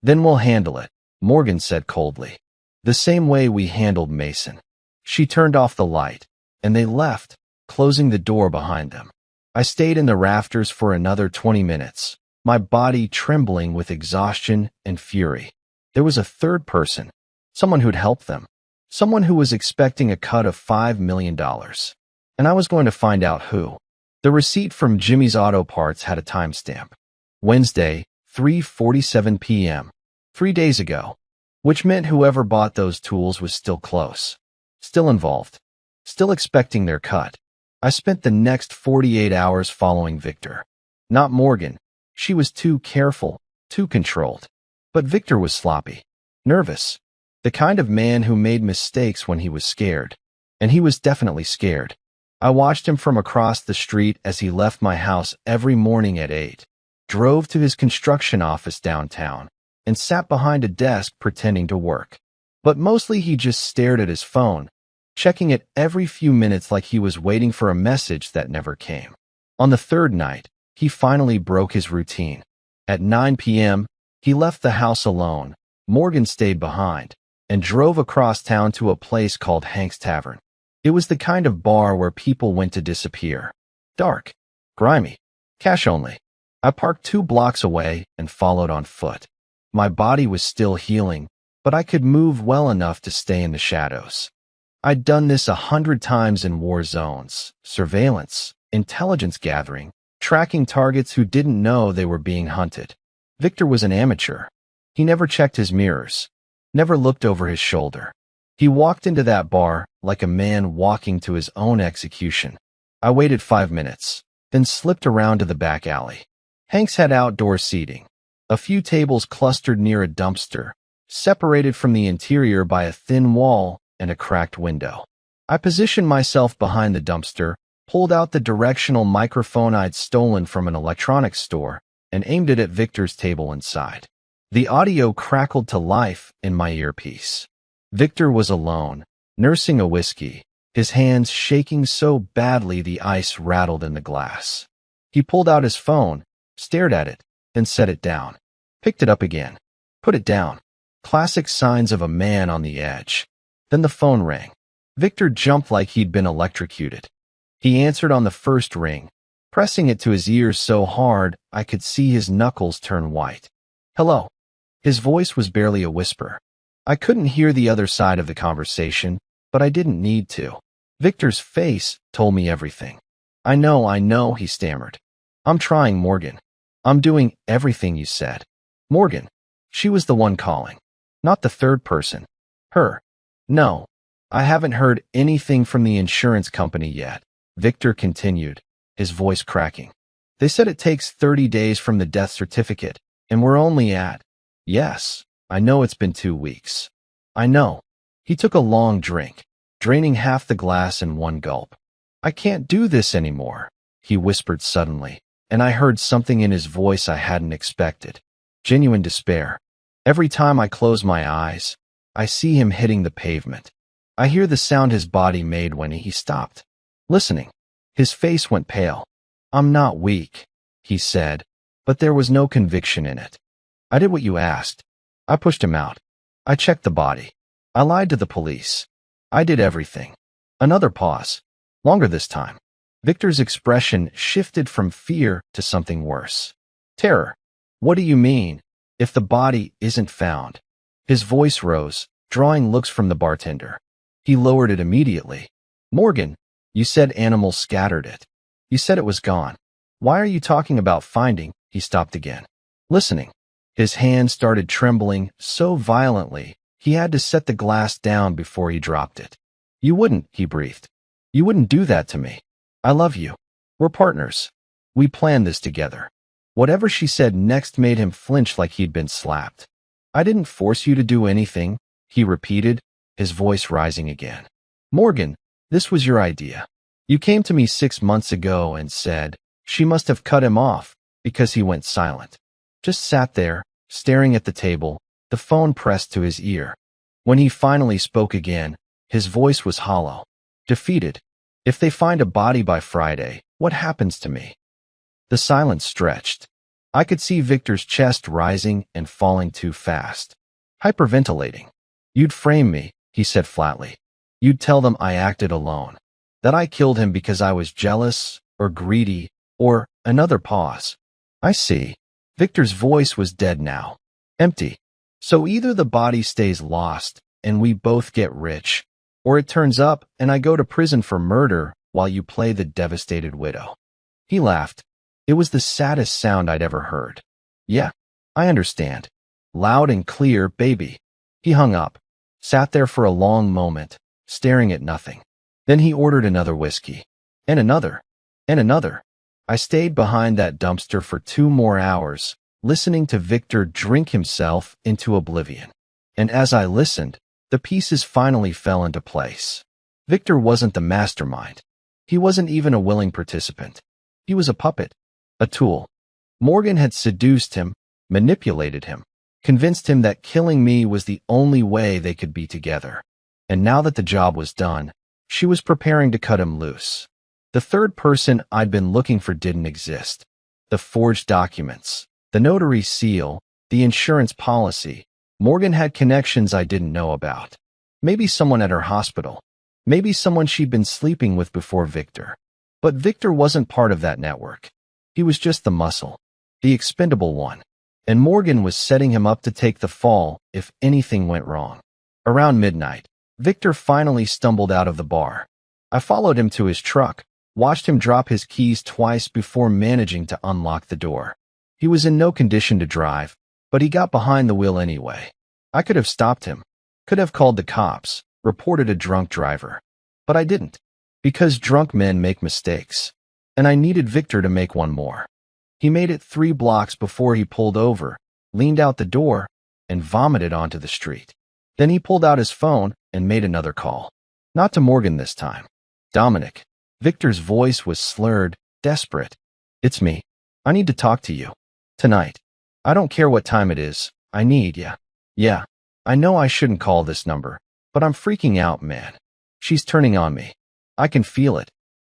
then we'll handle it, Morgan said coldly. The same way we handled Mason. She turned off the light, and they left, closing the door behind them. I stayed in the rafters for another 20 minutes, my body trembling with exhaustion and fury. There was a third person, someone who'd help them, someone who was expecting a cut of $5 million. And I was going to find out who. The receipt from Jimmy's Auto Parts had a timestamp. Wednesday, 3:47 p.m. 3 days ago, which meant whoever bought those tools was still close, still involved, still expecting their cut. I spent the next 48 hours following Victor. Not Morgan. She was too careful, too controlled. But Victor was sloppy, nervous, the kind of man who made mistakes when he was scared. And he was definitely scared. I watched him from across the street as he left my house every morning at 8, drove to his construction office downtown, and sat behind a desk pretending to work. But mostly he just stared at his phone, checking it every few minutes like he was waiting for a message that never came. On the third night, he finally broke his routine. At 9 p.m., he left the house alone. Morgan stayed behind and drove across town to a place called Hank's Tavern. It was the kind of bar where people went to disappear. Dark, grimy, cash only. I parked 2 blocks away and followed on foot. My body was still healing, but I could move well enough to stay in the shadows. I'd done this 100 times in war zones, surveillance, intelligence gathering, tracking targets who didn't know they were being hunted. Victor was an amateur. He never checked his mirrors, never looked over his shoulder. He walked into that bar like a man walking to his own execution. I waited 5 minutes, then slipped around to the back alley. Hank's had outdoor seating, a few tables clustered near a dumpster, separated from the interior by a thin wall and a cracked window. I positioned myself behind the dumpster, pulled out the directional microphone I'd stolen from an electronics store, and aimed it at Victor's table inside. The audio crackled to life in my earpiece. Victor was alone, nursing a whiskey, his hands shaking so badly the ice rattled in the glass. He pulled out his phone, stared at it, then set it down. Picked it up again. Put it down. Classic signs of a man on the edge. Then the phone rang. Victor jumped like he'd been electrocuted. He answered on the first ring, pressing it to his ears so hard I could see his knuckles turn white. Hello. His voice was barely a whisper. I couldn't hear the other side of the conversation, but I didn't need to. Victor's face told me everything. I know, he stammered. I'm trying, Morgan. I'm doing everything you said. Morgan. She was the one calling. Not the third person. Her. No. I haven't heard anything from the insurance company yet. Victor continued, his voice cracking. They said it takes 30 days from the death certificate, and we're only at... Yes, I know it's been 2 weeks. I know. He took a long drink, draining half the glass in one gulp. I can't do this anymore, he whispered suddenly, and I heard something in his voice I hadn't expected. Genuine despair. Every time I close my eyes, I see him hitting the pavement. I hear the sound his body made when he stopped. Listening. His face went pale. I'm not weak, he said, but there was no conviction in it. I did what you asked. I pushed him out. I checked the body. I lied to the police. I did everything. Another pause. Longer this time. Victor's expression shifted from fear to something worse. Terror. What do you mean? If the body isn't found? His voice rose, drawing looks from the bartender. He lowered it immediately. Morgan, you said animals scattered it. You said it was gone. Why are you talking about finding? He stopped again. Listening. His hand started trembling so violently, he had to set the glass down before he dropped it. You wouldn't, he breathed. You wouldn't do that to me. I love you. We're partners. We planned this together. Whatever she said next made him flinch like he'd been slapped. I didn't force you to do anything, he repeated, his voice rising again. Morgan, this was your idea. You came to me 6 months ago and said she must have cut him off because he went silent. Just sat there, staring at the table, the phone pressed to his ear. When he finally spoke again, his voice was hollow, defeated. If they find a body by Friday, what happens to me? The silence stretched. I could see Victor's chest rising and falling too fast. Hyperventilating. You'd frame me, he said flatly. You'd tell them I acted alone. That I killed him because I was jealous, or greedy, or another pause. I see. Victor's voice was dead now. Empty. So either the body stays lost, and we both get rich, or it turns up and I go to prison for murder while you play the devastated widow. He laughed. It was the saddest sound I'd ever heard. Yeah, I understand. Loud and clear, baby. He hung up, sat there for a long moment, staring at nothing. Then he ordered another whiskey. And another. And another. I stayed behind that dumpster for 2 more hours, listening to Victor drink himself into oblivion. And as I listened, the pieces finally fell into place. Victor wasn't the mastermind. He wasn't even a willing participant. He was a puppet, a tool. Morgan had seduced him, manipulated him, convinced him that killing me was the only way they could be together. And now that the job was done, she was preparing to cut him loose. The third person I'd been looking for didn't exist. The forged documents, the notary seal, the insurance policy. Morgan had connections I didn't know about. Maybe someone at her hospital. Maybe someone she'd been sleeping with before Victor. But Victor wasn't part of that network. He was just the muscle, the expendable one. And Morgan was setting him up to take the fall if anything went wrong. Around midnight, Victor finally stumbled out of the bar. I followed him to his truck, watched him drop his keys twice before managing to unlock the door. He was in no condition to drive, but he got behind the wheel anyway. I could have stopped him, could have called the cops, reported a drunk driver. But I didn't, because drunk men make mistakes, and I needed Victor to make one more. He made it 3 blocks before he pulled over, leaned out the door, and vomited onto the street. Then he pulled out his phone and made another call. Not to Morgan this time. Dominic. Victor's voice was slurred, desperate. It's me. I need to talk to you. Tonight. I don't care what time it is. I need ya. Yeah. I know I shouldn't call this number, but I'm freaking out, man. She's turning on me. I can feel it.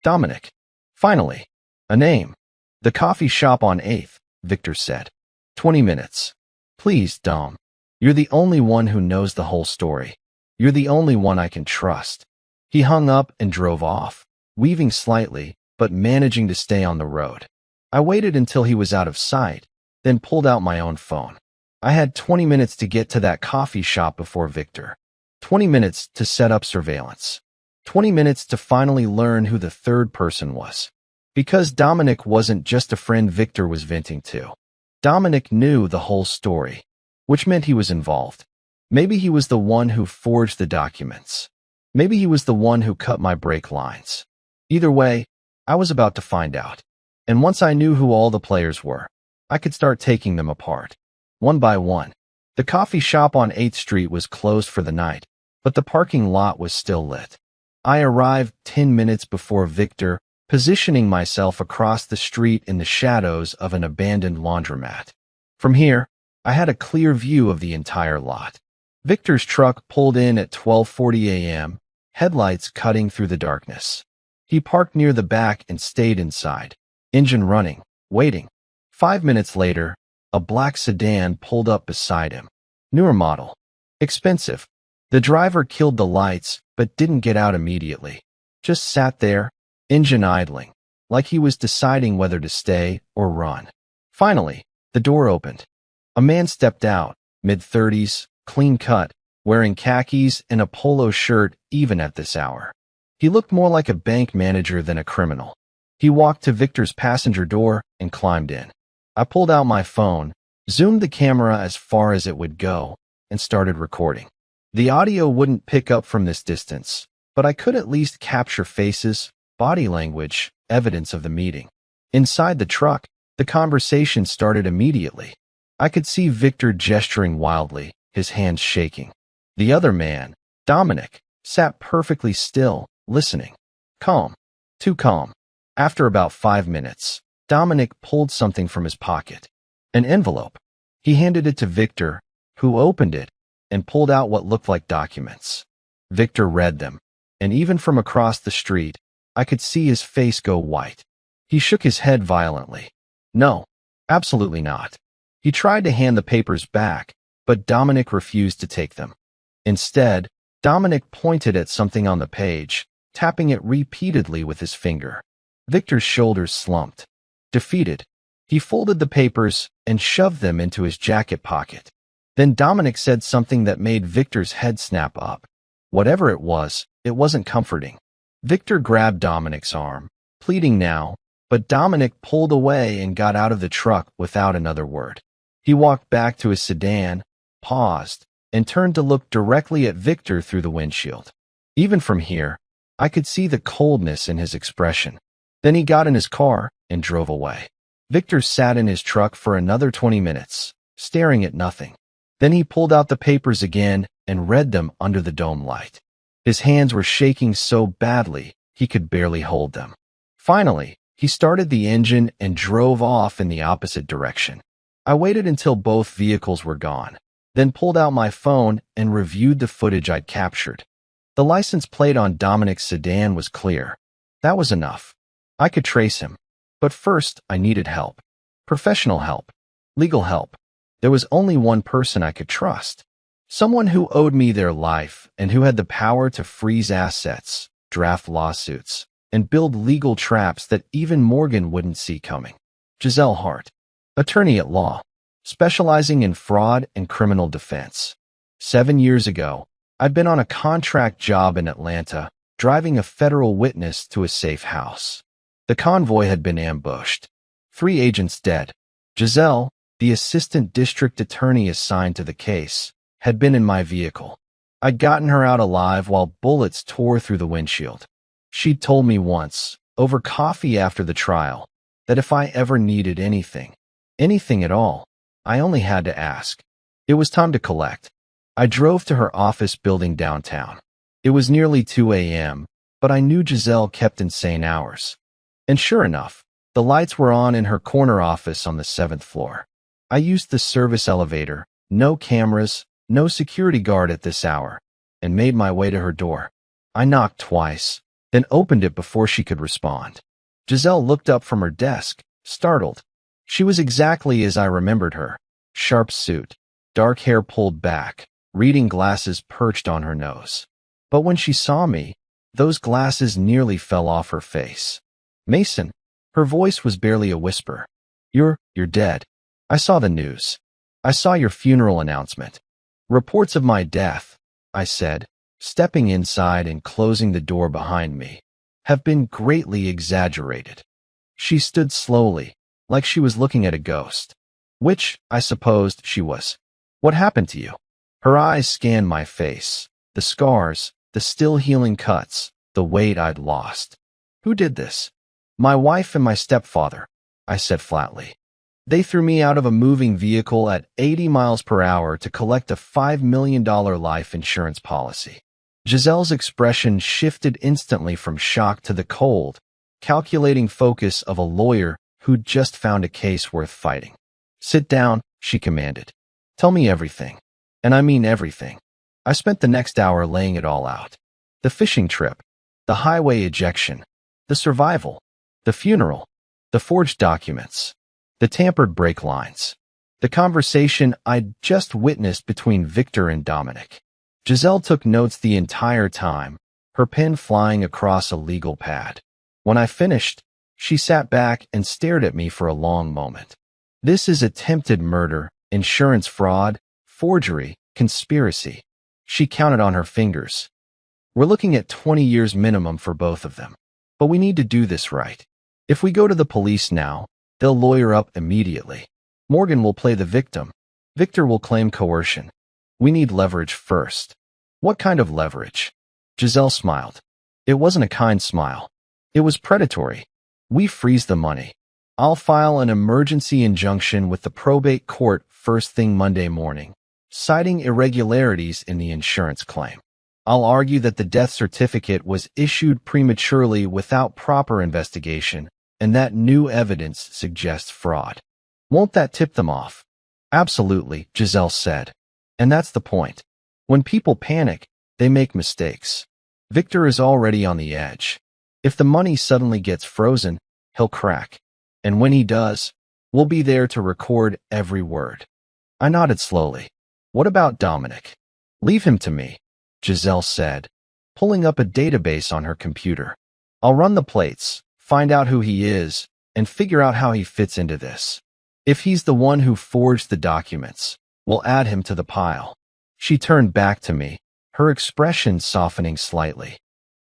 Dominic. Finally. A name. The coffee shop on 8th, Victor said. 20 minutes. Please, Dom. You're the only one who knows the whole story. You're the only one I can trust. He hung up and drove off, weaving slightly, but managing to stay on the road. I waited until he was out of sight, then pulled out my own phone. I had 20 minutes to get to that coffee shop before Victor. 20 minutes to set up surveillance. 20 minutes to finally learn who the third person was. Because Dominic wasn't just a friend Victor was venting to. Dominic knew the whole story, which meant he was involved. Maybe he was the one who forged the documents. Maybe he was the one who cut my brake lines. Either way, I was about to find out. And once I knew who all the players were, I could start taking them apart, one by one. The coffee shop on 8th Street was closed for the night, but the parking lot was still lit. I arrived 10 minutes before Victor, positioning myself across the street in the shadows of an abandoned laundromat. From here, I had a clear view of the entire lot. Victor's truck pulled in at 12:40 a.m., headlights cutting through the darkness. He parked near the back and stayed inside, engine running, waiting. 5 minutes later, a black sedan pulled up beside him. Newer model. Expensive. The driver killed the lights, but didn't get out immediately. Just sat there, engine idling, like he was deciding whether to stay or run. Finally, the door opened. A man stepped out, mid-30s, clean cut, wearing khakis and a polo shirt even at this hour. He looked more like a bank manager than a criminal. He walked to Victor's passenger door and climbed in. I pulled out my phone, zoomed the camera as far as it would go, and started recording. The audio wouldn't pick up from this distance, but I could at least capture faces, body language, evidence of the meeting. Inside the truck, the conversation started immediately. I could see Victor gesturing wildly, his hands shaking. The other man, Dominic, sat perfectly still, listening. Calm. Too calm. After about 5 minutes, Dominic pulled something from his pocket. An envelope. He handed it to Victor, who opened it and pulled out what looked like documents. Victor read them, and even from across the street, I could see his face go white. He shook his head violently. No, absolutely not. He tried to hand the papers back, but Dominic refused to take them. Instead, Dominic pointed at something on the page, tapping it repeatedly with his finger. Victor's shoulders slumped. Defeated, he folded the papers and shoved them into his jacket pocket. Then Dominic said something that made Victor's head snap up. Whatever it wasn't comforting. Victor grabbed Dominic's arm, pleading now, but Dominic pulled away and got out of the truck without another word. He walked back to his sedan, paused, and turned to look directly at Victor through the windshield. Even from here, I could see the coldness in his expression. Then he got in his car and drove away. Victor sat in his truck for another 20 minutes, staring at nothing. Then he pulled out the papers again and read them under the dome light. His hands were shaking so badly, he could barely hold them. Finally, he started the engine and drove off in the opposite direction. I waited until both vehicles were gone, then pulled out my phone and reviewed the footage I'd captured. The license plate on Dominic's sedan was clear. That was enough. I could trace him. But first, I needed help. Professional help. Legal help. There was only one person I could trust. Someone who owed me their life and who had the power to freeze assets, draft lawsuits, and build legal traps that even Morgan wouldn't see coming. Giselle Hart, attorney at law, specializing in fraud and criminal defense. 7 years ago, I'd been on a contract job in Atlanta, driving a federal witness to a safe house. The convoy had been ambushed. 3 agents dead. Giselle, the assistant district attorney assigned to the case, had been in my vehicle. I'd gotten her out alive while bullets tore through the windshield. She'd told me once, over coffee after the trial, that if I ever needed anything at all, I only had to ask. It was time to collect. I drove to her office building downtown. It was nearly 2 a.m., but I knew Giselle kept insane hours. And sure enough, the lights were on in her corner office on the 7th floor. I used the service elevator, no cameras, no security guard at this hour, and made my way to her door. I knocked twice, then opened it before she could respond. Giselle looked up from her desk, startled. She was exactly as I remembered her. Sharp suit, dark hair pulled back, reading glasses perched on her nose. But when she saw me, those glasses nearly fell off her face. Mason, her voice was barely a whisper. You're dead. I saw the news. I saw your funeral announcement. Reports of my death, I said, stepping inside and closing the door behind me, have been greatly exaggerated. She stood slowly, like she was looking at a ghost. Which, I supposed, she was. What happened to you? Her eyes scanned my face, the scars, the still healing cuts, the weight I'd lost. Who did this? My wife and my stepfather, I said flatly. They threw me out of a moving vehicle at 80 miles per hour to collect a $5 million life insurance policy. Giselle's expression shifted instantly from shock to the cold, calculating focus of a lawyer who'd just found a case worth fighting. Sit down, she commanded. Tell me everything. And I mean everything. I spent the next hour laying it all out. The fishing trip, the highway ejection, the survival, the funeral, the forged documents, the tampered brake lines, the conversation I'd just witnessed between Victor and Dominic. Giselle took notes the entire time, her pen flying across a legal pad. When I finished, she sat back and stared at me for a long moment. This is attempted murder, insurance fraud, forgery, Conspiracy. She counted on her fingers. We're looking at 20 years minimum for both of them. But we need to do this right. If we go to the police now, they'll lawyer up immediately. Morgan will play the victim. Victor will claim coercion. We need leverage first. What kind of leverage? Giselle smiled. It wasn't a kind smile. It was predatory. We freeze the money. I'll file an emergency injunction with the probate court first thing Monday morning, citing irregularities in the insurance claim. I'll argue that the death certificate was issued prematurely without proper investigation, and that new evidence suggests fraud. Won't that tip them off? Absolutely, Giselle said. And that's the point. When people panic, they make mistakes. Victor is already on the edge. If the money suddenly gets frozen, he'll crack. And when he does, we'll be there to record every word. I nodded slowly. What about Dominic? Leave him to me, Giselle said, pulling up a database on her computer. I'll run the plates, find out who he is, and figure out how he fits into this. If he's the one who forged the documents, we'll add him to the pile. She turned back to me, her expression softening slightly.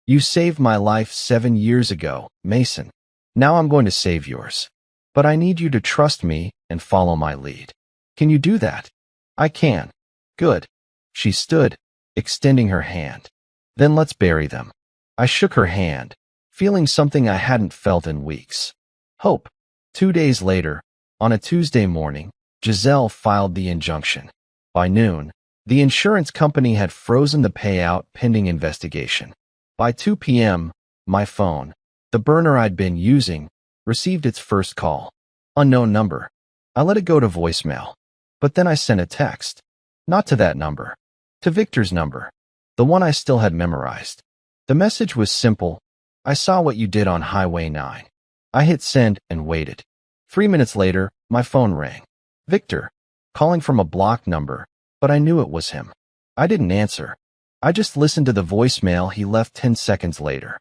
You saved my life 7 years ago, Mason. Now I'm going to save yours. But I need you to trust me and follow my lead. Can you do that? I can. Good. She stood, extending her hand. Then let's bury them. I shook her hand, feeling something I hadn't felt in weeks. Hope. 2 days later, on a Tuesday morning, Giselle filed the injunction. By noon, the insurance company had frozen the payout pending investigation. By 2 p.m., my phone, the burner I'd been using, received its first call. Unknown number. I let it go to voicemail. But then I sent a text. Not to that number. To Victor's number. The one I still had memorized. The message was simple. I saw what you did on Highway 9. I hit send and waited. 3 minutes later, my phone rang. Victor. Calling from a blocked number, but I knew it was him. I didn't answer. I just listened to the voicemail he left 10 seconds later.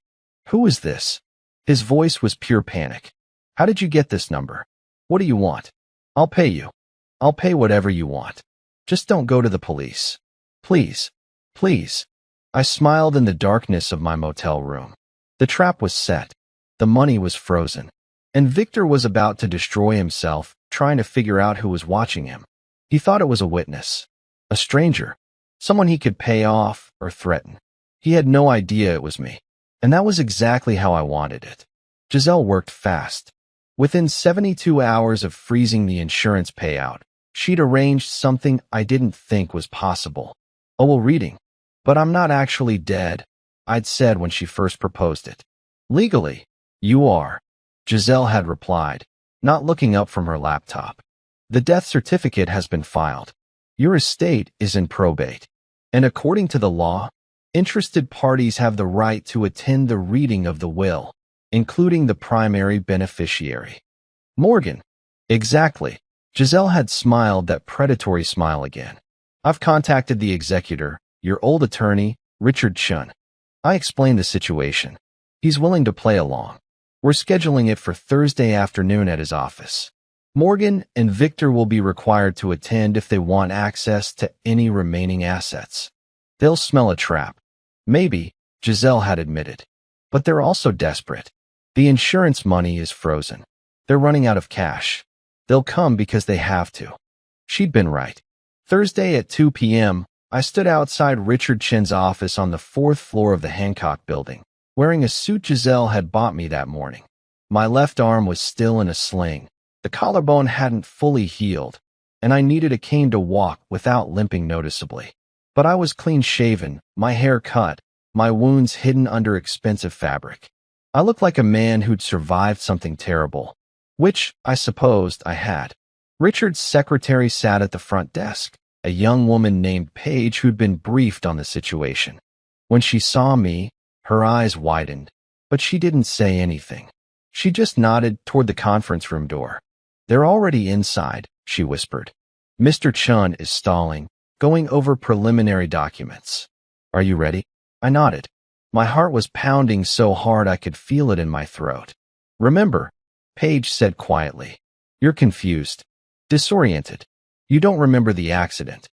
Who is this? His voice was pure panic. How did you get this number? What do you want? I'll pay you. I'll pay whatever you want. Just don't go to the police. Please. Please. I smiled in the darkness of my motel room. The trap was set. The money was frozen. And Victor was about to destroy himself, trying to figure out who was watching him. He thought it was a witness. A stranger. Someone he could pay off or threaten. He had no idea it was me. And that was exactly how I wanted it. Giselle worked fast. Within 72 hours of freezing the insurance payout, she'd arranged something I didn't think was possible. A will reading. But I'm not actually dead, I'd said when she first proposed it. Legally, you are, Giselle had replied, not looking up from her laptop. The death certificate has been filed. Your estate is in probate. And according to the law, interested parties have the right to attend the reading of the will, including the primary beneficiary. Morgan. Exactly. Giselle had smiled that predatory smile again. I've contacted the executor, your old attorney, Richard Chun. I explained the situation. He's willing to play along. We're scheduling it for Thursday afternoon at his office. Morgan and Victor will be required to attend if they want access to any remaining assets. They'll smell a trap. Maybe, Giselle had admitted. But they're also desperate. The insurance money is frozen. They're running out of cash. They'll come because they have to. She'd been right. Thursday at 2 p.m., I stood outside Richard Chin's office on the 4th floor of the Hancock building, wearing a suit Giselle had bought me that morning. My left arm was still in a sling. The collarbone hadn't fully healed, and I needed a cane to walk without limping noticeably. But I was clean-shaven, my hair cut, my wounds hidden under expensive fabric. I looked like a man who'd survived something terrible, which, I supposed, I had. Richard's secretary sat at the front desk, a young woman named Paige who'd been briefed on the situation. When she saw me, her eyes widened, but she didn't say anything. She just nodded toward the conference room door. They're already inside, she whispered. Mr. Chun is stalling, going over preliminary documents. Are you ready? I nodded. My heart was pounding so hard I could feel it in my throat. Remember, Paige said quietly, you're confused, disoriented. You don't remember the accident.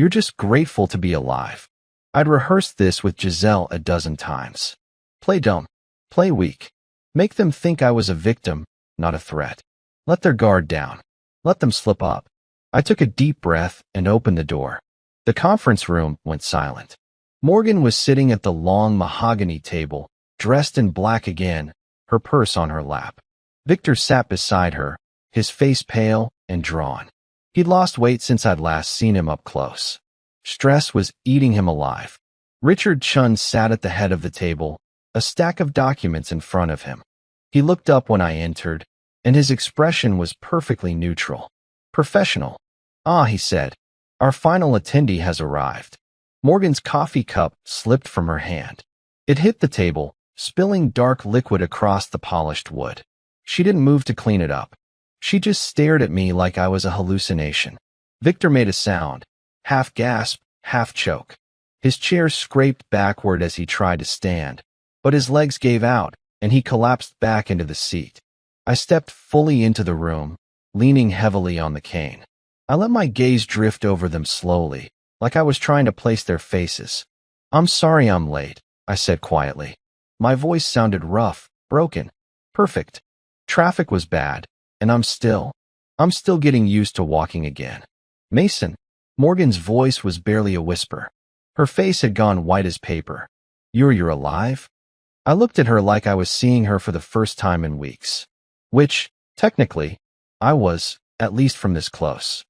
You're just grateful to be alive. I'd rehearsed this with Giselle a dozen times. Play dumb. Play weak. Make them think I was a victim, not a threat. Let their guard down. Let them slip up. I took a deep breath and opened the door. The conference room went silent. Morgan was sitting at the long mahogany table, dressed in black again, her purse on her lap. Victor sat beside her, his face pale and drawn. He'd lost weight since I'd last seen him up close. Stress was eating him alive. Richard Chun sat at the head of the table, a stack of documents in front of him. He looked up when I entered, and his expression was perfectly neutral. Professional. Ah, he said. Our final attendee has arrived. Morgan's coffee cup slipped from her hand. It hit the table, spilling dark liquid across the polished wood. She didn't move to clean it up. She just stared at me like I was a hallucination. Victor made a sound, half gasp, half choke. His chair scraped backward as he tried to stand, but his legs gave out, and he collapsed back into the seat. I stepped fully into the room, leaning heavily on the cane. I let my gaze drift over them slowly, like I was trying to place their faces. I'm sorry I'm late, I said quietly. My voice sounded rough, broken. Perfect. Traffic was bad, and I'm still getting used to walking again. Mason. Morgan's voice was barely a whisper. Her face had gone white as paper. You're alive? I looked at her like I was seeing her for the first time in weeks. Which, technically, I was, at least from this close.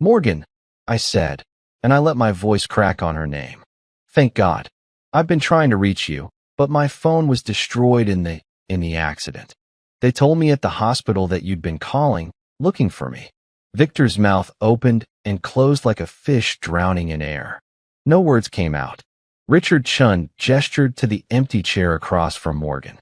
Morgan, I said, and I let my voice crack on her name. Thank God. I've been trying to reach you, but my phone was destroyed in the accident. They told me at the hospital that you'd been calling, looking for me. Victor's mouth opened and closed like a fish drowning in air. No words came out. Richard Chun gestured to the empty chair across from Morgan.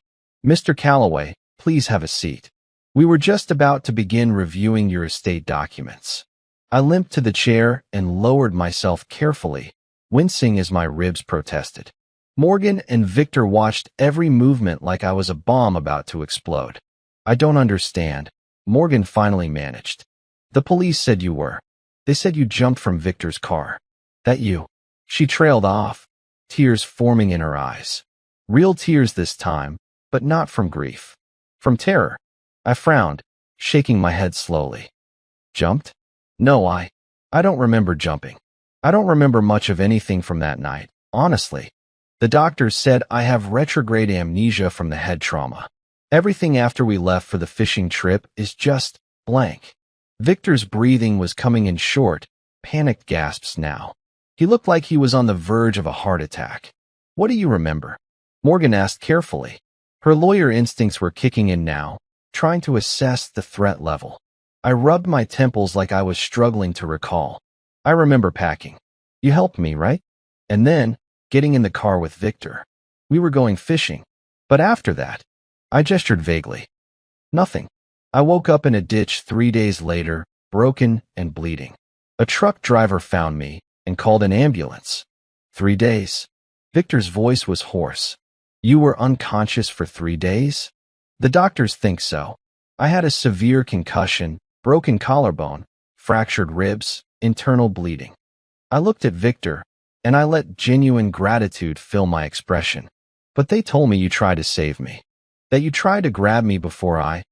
Mr. Calloway, please have a seat. We were just about to begin reviewing your estate documents. I limped to the chair and lowered myself carefully, wincing as my ribs protested. Morgan and Victor watched every movement like I was a bomb about to explode. I don't understand, Morgan finally managed. The police said you were. They said you jumped from Victor's car. That you. She trailed off, tears forming in her eyes. Real tears this time, but not from grief. From terror. I frowned, shaking my head slowly. Jumped? No, I don't remember jumping. I don't remember much of anything from that night, honestly. The doctors said I have retrograde amnesia from the head trauma. Everything after we left for the fishing trip is just blank. Victor's breathing was coming in short, panicked gasps now. He looked like he was on the verge of a heart attack. What do you remember? Morgan asked carefully. Her lawyer instincts were kicking in now, trying to assess the threat level. I rubbed my temples like I was struggling to recall. I remember packing. You helped me, right? And then, getting in the car with Victor. We were going fishing. But after that, I gestured vaguely. Nothing. I woke up in a ditch 3 days later, broken and bleeding. A truck driver found me and called an ambulance. 3 days. Victor's voice was hoarse. You were unconscious for 3 days? The doctors think so. I had a severe concussion, broken collarbone, fractured ribs, internal bleeding. I looked at Victor, and I let genuine gratitude fill my expression. But they told me you tried to save me. That you tried to grab me before I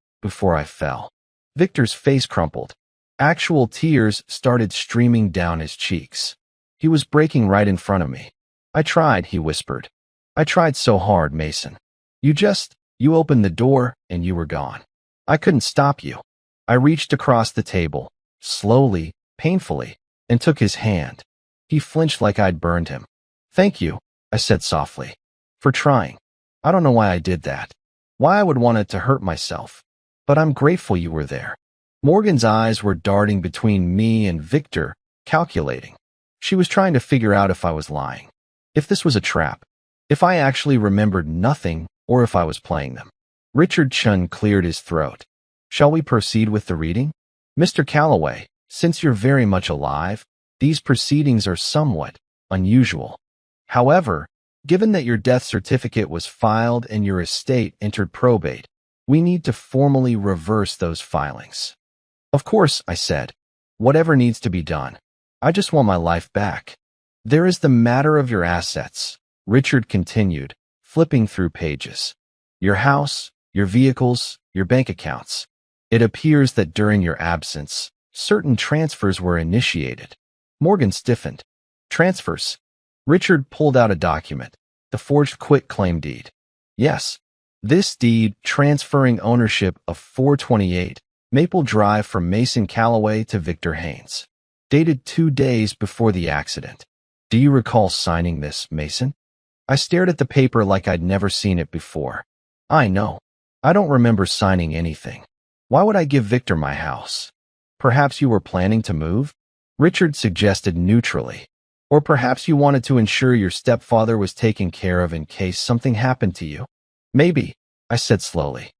fell. Victor's face crumpled. Actual tears started streaming down his cheeks. He was breaking right in front of me. I tried, he whispered. I tried so hard, Mason. You opened the door and you were gone. I couldn't stop you. I reached across the table, slowly, painfully, and took his hand. He flinched like I'd burned him. Thank you, I said softly. For trying. I don't know why I did that. Why I would want it to hurt myself. But I'm grateful you were there. Morgan's eyes were darting between me and Victor, calculating. She was trying to figure out if I was lying. If this was a trap. If I actually remembered nothing, or if I was playing them. Richard Chun cleared his throat. Shall we proceed with the reading? Mr. Calloway, since you're very much alive, these proceedings are somewhat unusual. However, given that your death certificate was filed and your estate entered probate, we need to formally reverse those filings. Of course, I said. Whatever needs to be done. I just want my life back. There is the matter of your assets, Richard continued, flipping through pages. Your house, your vehicles, your bank accounts. It appears that during your absence, certain transfers were initiated. Morgan stiffened. Transfers. Richard pulled out a document, the forged quitclaim deed. Yes. This deed transferring ownership of 428 Maple Drive from Mason Calloway to Victor Haynes. Dated 2 days before the accident. Do you recall signing this, Mason? I stared at the paper like I'd never seen it before. I know. I don't remember signing anything. Why would I give Victor my house? Perhaps you were planning to move? Richard suggested neutrally. Or perhaps you wanted to ensure your stepfather was taken care of in case something happened to you. Maybe, I said slowly.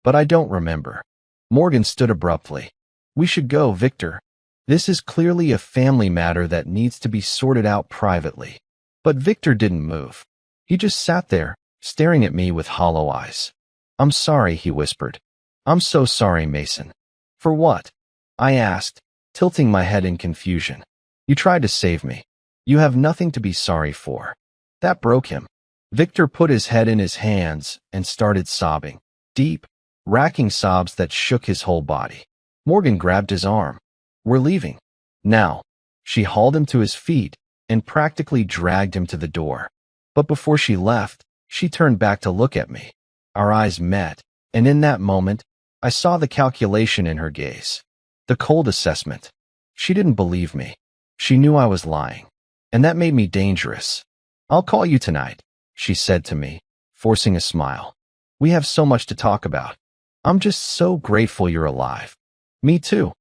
But I don't remember. Morgan stood abruptly. We should go, Victor. This is clearly a family matter that needs to be sorted out privately. But Victor didn't move. He just sat there, staring at me with hollow eyes. I'm sorry, he whispered. I'm so sorry, Mason. For what? I asked, tilting my head in confusion. You tried to save me. You have nothing to be sorry for. That broke him. Victor put his head in his hands and started sobbing. Deep, racking sobs that shook his whole body. Morgan grabbed his arm. We're leaving. Now. She hauled him to his feet and practically dragged him to the door. But before she left, she turned back to look at me. Our eyes met, and in that moment, I saw the calculation in her gaze. The cold assessment. She didn't believe me. She knew I was lying. And that made me dangerous. I'll call you tonight, she said to me, forcing a smile. We have so much to talk about. I'm just so grateful you're alive. Me too,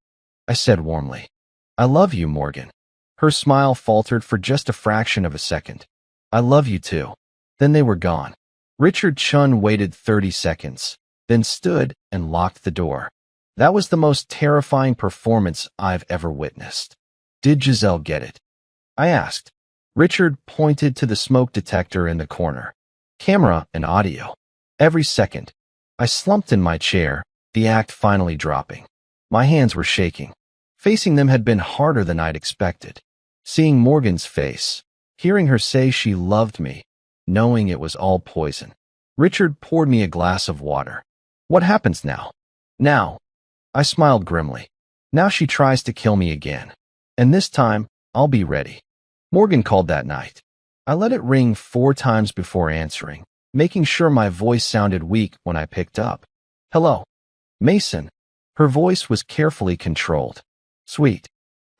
I said warmly. I love you, Morgan. Her smile faltered for just a fraction of a second. I love you too. Then they were gone. Richard Chun waited 30 seconds, then stood and locked the door. That was the most terrifying performance I've ever witnessed. Did Giselle get it? I asked. Richard pointed to the smoke detector in the corner. Camera and audio. Every second. I slumped in my chair, the act finally dropping. My hands were shaking. Facing them had been harder than I'd expected. Seeing Morgan's face, hearing her say she loved me, knowing it was all poison. Richard poured me a glass of water. What happens now? Now. I smiled grimly. Now she tries to kill me again. And this time, I'll be ready. Morgan called that night. I let it ring 4 times before answering, making sure my voice sounded weak when I picked up. Hello. Mason. Her voice was carefully controlled. Sweet.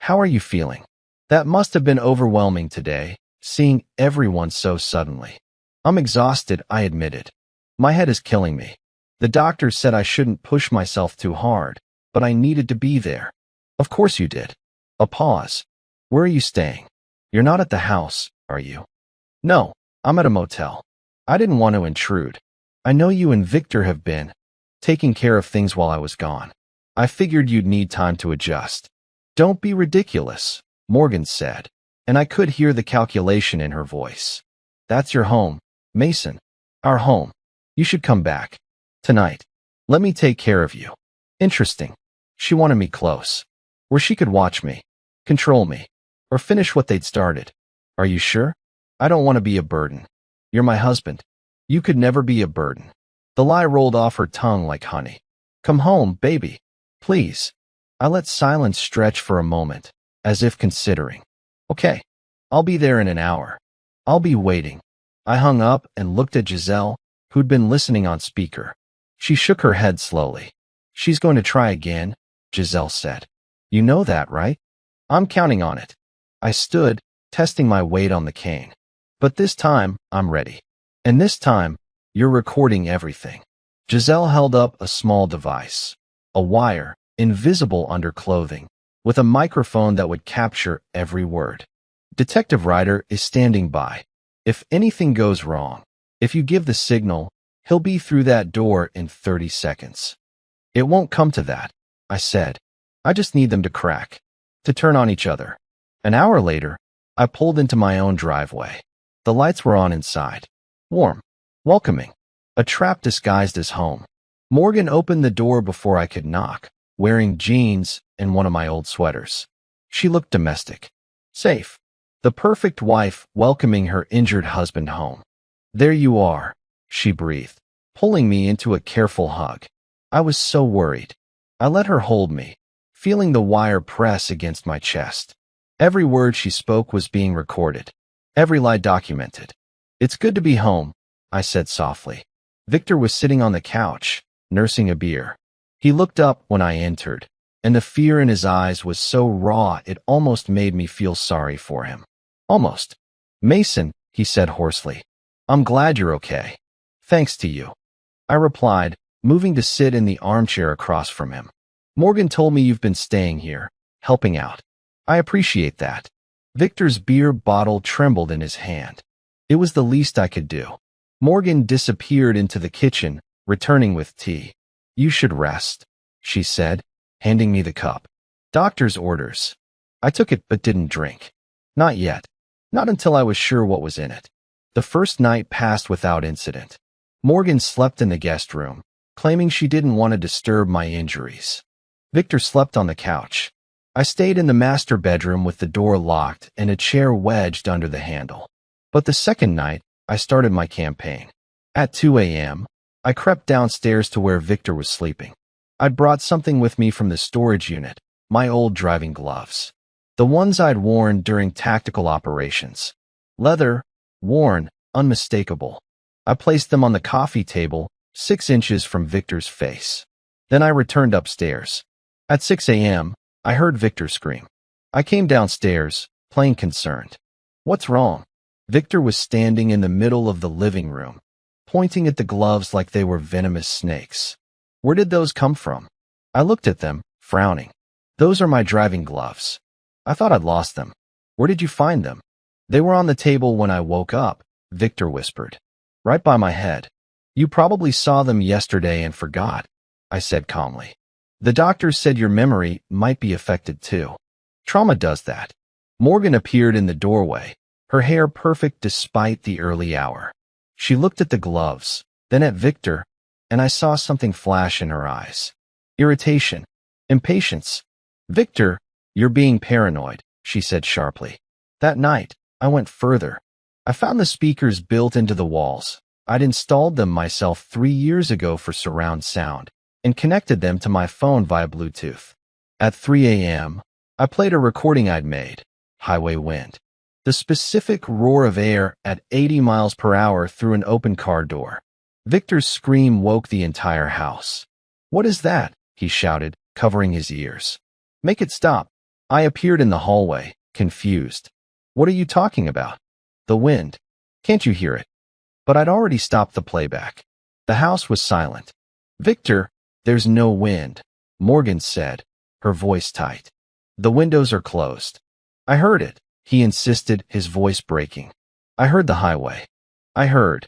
How are you feeling? That must have been overwhelming today, seeing everyone so suddenly. I'm exhausted, I admitted. My head is killing me. The doctor said I shouldn't push myself too hard, but I needed to be there. Of course you did. A pause. Where are you staying? You're not at the house, are you? No, I'm at a motel. I didn't want to intrude. I know you and Victor have been taking care of things while I was gone. I figured you'd need time to adjust. Don't be ridiculous, Morgan said, and I could hear the calculation in her voice. That's your home, Mason. Our home. You should come back. Tonight. Let me take care of you. Interesting. She wanted me close. Where she could watch me, control me, or finish what they'd started. Are you sure? I don't want to be a burden. You're my husband. You could never be a burden. The lie rolled off her tongue like honey. Come home, baby. Please. I let silence stretch for a moment, as if considering. Okay. I'll be there in an hour. I'll be waiting. I hung up and looked at Giselle, who'd been listening on speaker. She shook her head slowly. She's going to try again, Giselle said. You know that, right? I'm counting on it. I stood, testing my weight on the cane. But this time, I'm ready. And this time, you're recording everything. Giselle held up a small device. A wire, invisible under clothing, with a microphone that would capture every word. Detective Ryder is standing by. If anything goes wrong, if you give the signal, he'll be through that door in 30 seconds. It won't come to that, I said. I just need them to crack, to turn on each other. An hour later, I pulled into my own driveway. The lights were on inside. Warm, welcoming, a trap disguised as home. Morgan opened the door before I could knock, wearing jeans and one of my old sweaters. She looked domestic. Safe. The perfect wife welcoming her injured husband home. There you are, she breathed, pulling me into a careful hug. I was so worried. I let her hold me, feeling the wire press against my chest. Every word she spoke was being recorded, every lie documented. It's good to be home, I said softly. Victor was sitting on the couch, nursing a beer. He looked up when I entered, and the fear in his eyes was so raw it almost made me feel sorry for him. Almost. Mason, he said hoarsely, I'm glad you're okay. Thanks to you. I replied, moving to sit in the armchair across from him. Morgan told me you've been staying here, helping out. I appreciate that. Victor's beer bottle trembled in his hand. It was the least I could do. Morgan disappeared into the kitchen, returning with tea. You should rest, she said, handing me the cup. Doctor's orders. I took it but didn't drink. Not yet. Not until I was sure what was in it. The first night passed without incident. Morgan slept in the guest room, claiming she didn't want to disturb my injuries. Victor slept on the couch. I stayed in the master bedroom with the door locked and a chair wedged under the handle. But the second night, I started my campaign. At 2 a.m., I crept downstairs to where Victor was sleeping. I'd brought something with me from the storage unit, my old driving gloves. The ones I'd worn during tactical operations. Leather, worn, unmistakable. I placed them on the coffee table, 6 inches from Victor's face. Then I returned upstairs. At 6 a.m., I heard Victor scream. I came downstairs, plain concerned. What's wrong? Victor was standing in the middle of the living room, pointing at the gloves like they were venomous snakes. Where did those come from? I looked at them, frowning. Those are my driving gloves. I thought I'd lost them. Where did you find them? They were on the table when I woke up, Victor whispered. Right by my head. You probably saw them yesterday and forgot, I said calmly. The doctors said your memory might be affected too. Trauma does that. Morgan appeared in the doorway, her hair perfect despite the early hour. She looked at the gloves, then at Victor, and I saw something flash in her eyes. Irritation. Impatience. Victor, you're being paranoid, she said sharply. That night, I went further. I found the speakers built into the walls. I'd installed them myself 3 years ago for surround sound and connected them to my phone via Bluetooth. At 3 a.m., I played a recording I'd made, Highway Wind. The specific roar of air at 80 miles per hour through an open car door. Victor's scream woke the entire house. What is that? He shouted, covering his ears. Make it stop. I appeared in the hallway, confused. What are you talking about? The wind. Can't you hear it? But I'd already stopped the playback. The house was silent. Victor, there's no wind, Morgan said, her voice tight. The windows are closed. I heard it, he insisted, his voice breaking. I heard the highway. I heard.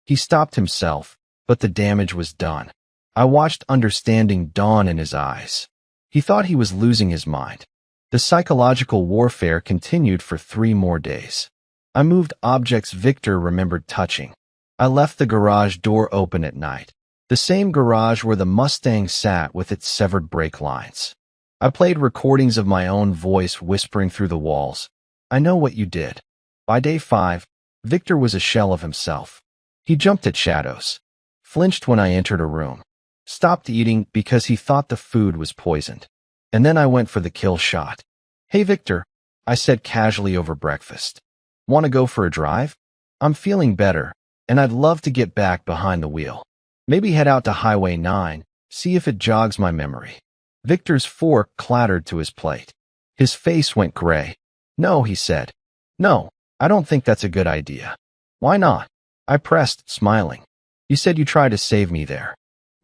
He stopped himself, but the damage was done. I watched understanding dawn in his eyes. He thought he was losing his mind. The psychological warfare continued for 3 more days. I moved objects Victor remembered touching. I left the garage door open at night, the same garage where the Mustang sat with its severed brake lines. I played recordings of my own voice whispering through the walls. I know what you did. By day 5, Victor was a shell of himself. He jumped at shadows, flinched when I entered a room, stopped eating because he thought the food was poisoned. And then I went for the kill shot. Hey Victor, I said casually over breakfast. Want to go for a drive? I'm feeling better, and I'd love to get back behind the wheel. Maybe head out to Highway 9, see if it jogs my memory. Victor's fork clattered to his plate. His face went gray. No, he said. No, I don't think that's a good idea. Why not? I pressed, smiling. You said you tried to save me there.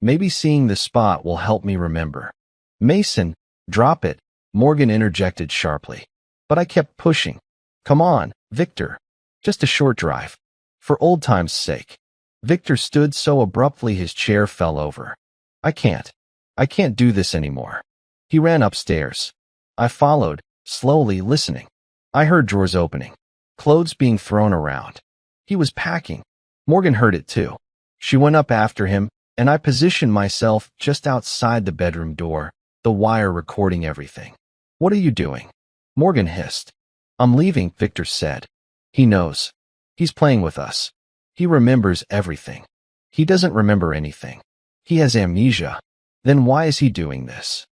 Maybe seeing the spot will help me remember. Mason, drop it, Morgan interjected sharply. But I kept pushing. Come on, Victor. Just a short drive. For old time's sake. Victor stood so abruptly his chair fell over. I can't do this anymore. He ran upstairs. I followed, slowly listening. I heard drawers opening, clothes being thrown around. He was packing. Morgan heard it too. She went up after him, and I positioned myself just outside the bedroom door, the wire recording everything. What are you doing? Morgan hissed. I'm leaving, Victor said. He knows. He's playing with us. He remembers everything. He doesn't remember anything. He has amnesia. Then why is he doing this?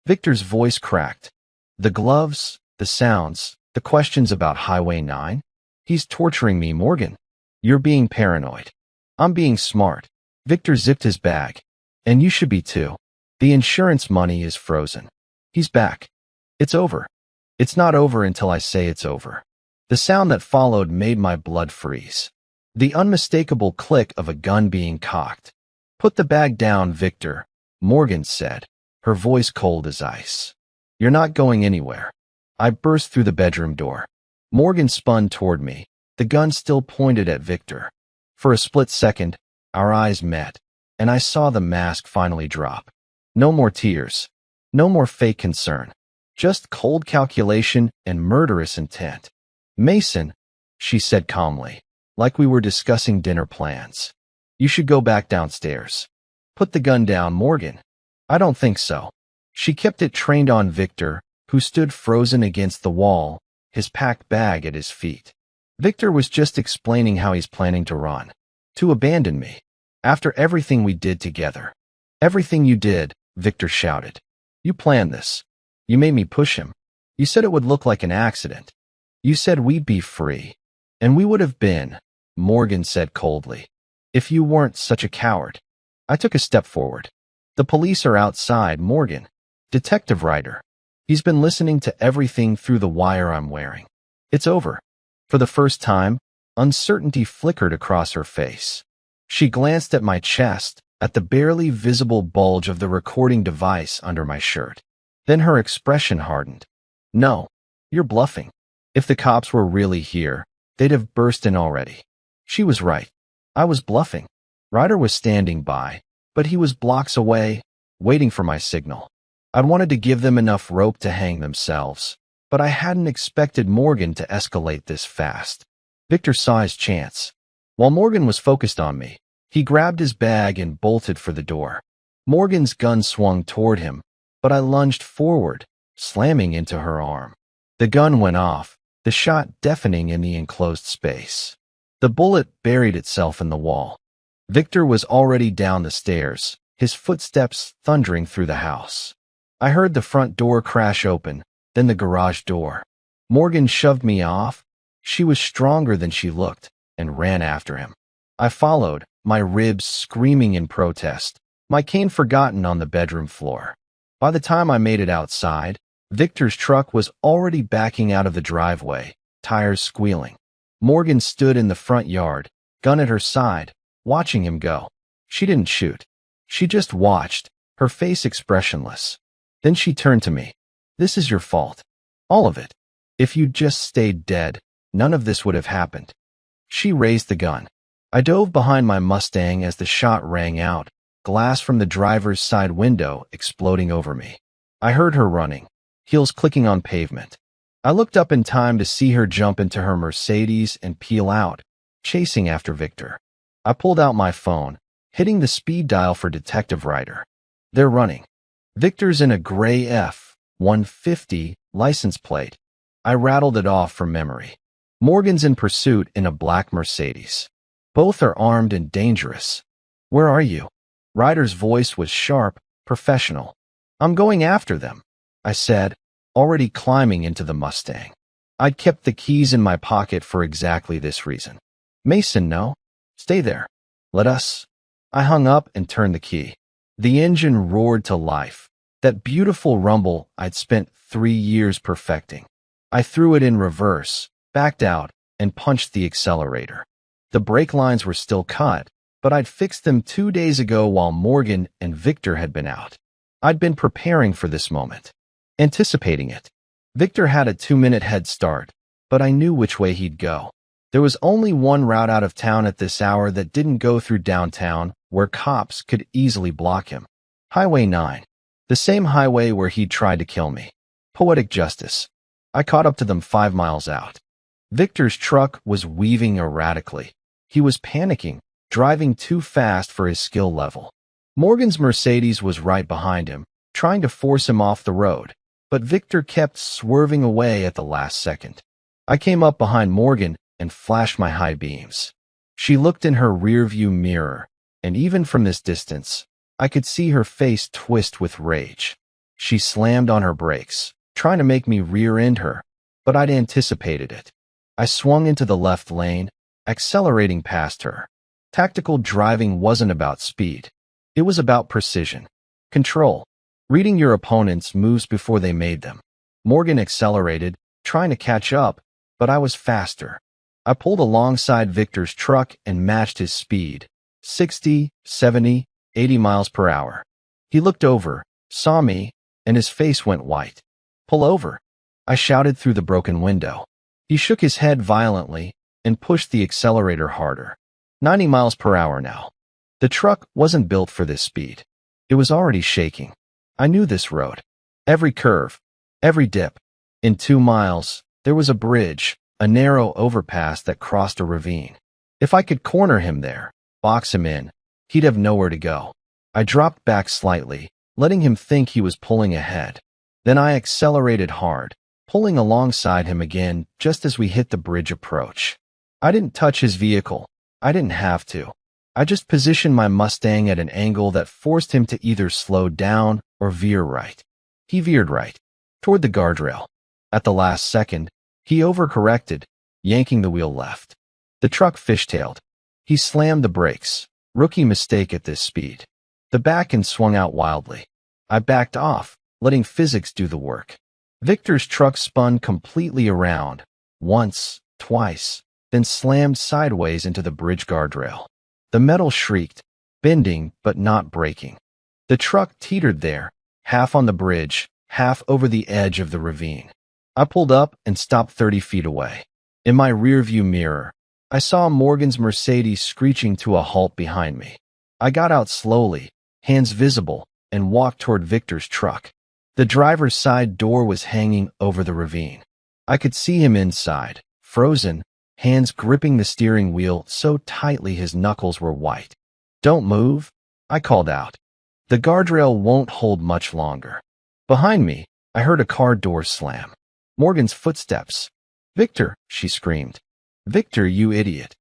Victor's voice cracked. The gloves, the sounds, the questions about Highway 9? He's torturing me, Morgan. You're being paranoid. I'm being smart. Victor zipped his bag. And you should be too. The insurance money is frozen. He's back. It's over. It's not over until I say it's over. The sound that followed made my blood freeze. The unmistakable click of a gun being cocked. Put the bag down, Victor, Morgan said, her voice cold as ice. You're not going anywhere. I burst through the bedroom door. Morgan spun toward me, the gun still pointed at Victor. For a split second, our eyes met, and I saw the mask finally drop. No more tears. No more fake concern. Just cold calculation and murderous intent. Mason, she said calmly, like we were discussing dinner plans. You should go back downstairs. Put the gun down, Morgan. I don't think so. She kept it trained on Victor, who stood frozen against the wall, his packed bag at his feet. Victor was just explaining how he's planning to run. To abandon me. After everything we did together. Everything you did, Victor shouted. You planned this. You made me push him. You said it would look like an accident. You said we'd be free. And we would have been, Morgan said coldly, if you weren't such a coward. I took a step forward. The police are outside, Morgan. Detective Ryder. He's been listening to everything through the wire I'm wearing. It's over. For the first time, uncertainty flickered across her face. She glanced at my chest, at the barely visible bulge of the recording device under my shirt. Then her expression hardened. No, you're bluffing. If the cops were really here, they'd have burst in already. She was right. I was bluffing. Ryder was standing by, but he was blocks away, waiting for my signal. I'd wanted to give them enough rope to hang themselves, but I hadn't expected Morgan to escalate this fast. Victor saw his chance. While Morgan was focused on me, he grabbed his bag and bolted for the door. Morgan's gun swung toward him, but I lunged forward, slamming into her arm. The gun went off, the shot deafening in the enclosed space. The bullet buried itself in the wall. Victor was already down the stairs, his footsteps thundering through the house. I heard the front door crash open, then the garage door. Morgan shoved me off. She was stronger than she looked, and ran after him. I followed, my ribs screaming in protest, my cane forgotten on the bedroom floor. By the time I made it outside, Victor's truck was already backing out of the driveway, tires squealing. Morgan stood in the front yard, gun at her side, watching him go. She didn't shoot. She just watched, her face expressionless. Then she turned to me. This is your fault. All of it. If you'd just stayed dead, none of this would have happened. She raised the gun. I dove behind my Mustang as the shot rang out, glass from the driver's side window exploding over me. I heard her running, heels clicking on pavement. I looked up in time to see her jump into her Mercedes and peel out, chasing after Victor. I pulled out my phone, hitting the speed dial for Detective Ryder. They're running. Victor's in a gray F-150 license plate. I rattled it off from memory. Morgan's in pursuit in a black Mercedes. Both are armed and dangerous. Where are you? Ryder's voice was sharp, professional. I'm going after them, I said, already climbing into the Mustang. I'd kept the keys in my pocket for exactly this reason. Mason, no. Stay there. Let us. I hung up and turned the key. The engine roared to life, that beautiful rumble I'd spent 3 years perfecting. I threw it in reverse, backed out, and punched the accelerator. The brake lines were still cut, but I'd fixed them 2 days ago while Morgan and Victor had been out. I'd been preparing for this moment, anticipating it. Victor had a 2-minute head start, but I knew which way he'd go. There was only one route out of town at this hour that didn't go through downtown, where cops could easily block him. Highway 9. The same highway where he'd tried to kill me. Poetic justice. I caught up to them 5 miles out. Victor's truck was weaving erratically. He was panicking, driving too fast for his skill level. Morgan's Mercedes was right behind him, trying to force him off the road, but Victor kept swerving away at the last second. I came up behind Morgan and flashed my high beams. She looked in her rearview mirror, and even from this distance, I could see her face twist with rage. She slammed on her brakes, trying to make me rear-end her, but I'd anticipated it. I swung into the left lane, accelerating past her. Tactical driving wasn't about speed. It was about precision, control, reading your opponent's moves before they made them. Morgan accelerated, trying to catch up, but I was faster. I pulled alongside Victor's truck and matched his speed, 60, 70, 80 miles per hour. He looked over, saw me, and his face went white. "Pull over," I shouted through the broken window. He shook his head violently and pushed the accelerator harder. 90 miles per hour now. The truck wasn't built for this speed. It was already shaking. I knew this road. Every curve, every dip. In 2 miles, there was a bridge, a narrow overpass that crossed a ravine. If I could corner him there, box him in, he'd have nowhere to go. I dropped back slightly, letting him think he was pulling ahead. Then I accelerated hard, pulling alongside him again just as we hit the bridge approach. I didn't touch his vehicle. I didn't have to. I just positioned my Mustang at an angle that forced him to either slow down or veer right. He veered right, toward the guardrail. At the last second, he overcorrected, yanking the wheel left. The truck fishtailed. He slammed the brakes. Rookie mistake at this speed. The back end swung out wildly. I backed off, letting physics do the work. Victor's truck spun completely around, once, twice, then slammed sideways into the bridge guardrail. The metal shrieked, bending but not breaking. The truck teetered there, half on the bridge, half over the edge of the ravine. I pulled up and stopped 30 feet away. In my rearview mirror, I saw Morgan's Mercedes screeching to a halt behind me. I got out slowly, hands visible, and walked toward Victor's truck. The driver's side door was hanging over the ravine. I could see him inside, frozen, hands gripping the steering wheel so tightly his knuckles were white. "Don't move," I called out. "The guardrail won't hold much longer." Behind me, I heard a car door slam. Morgan's footsteps. "Victor," she screamed. "Victor, you idiot."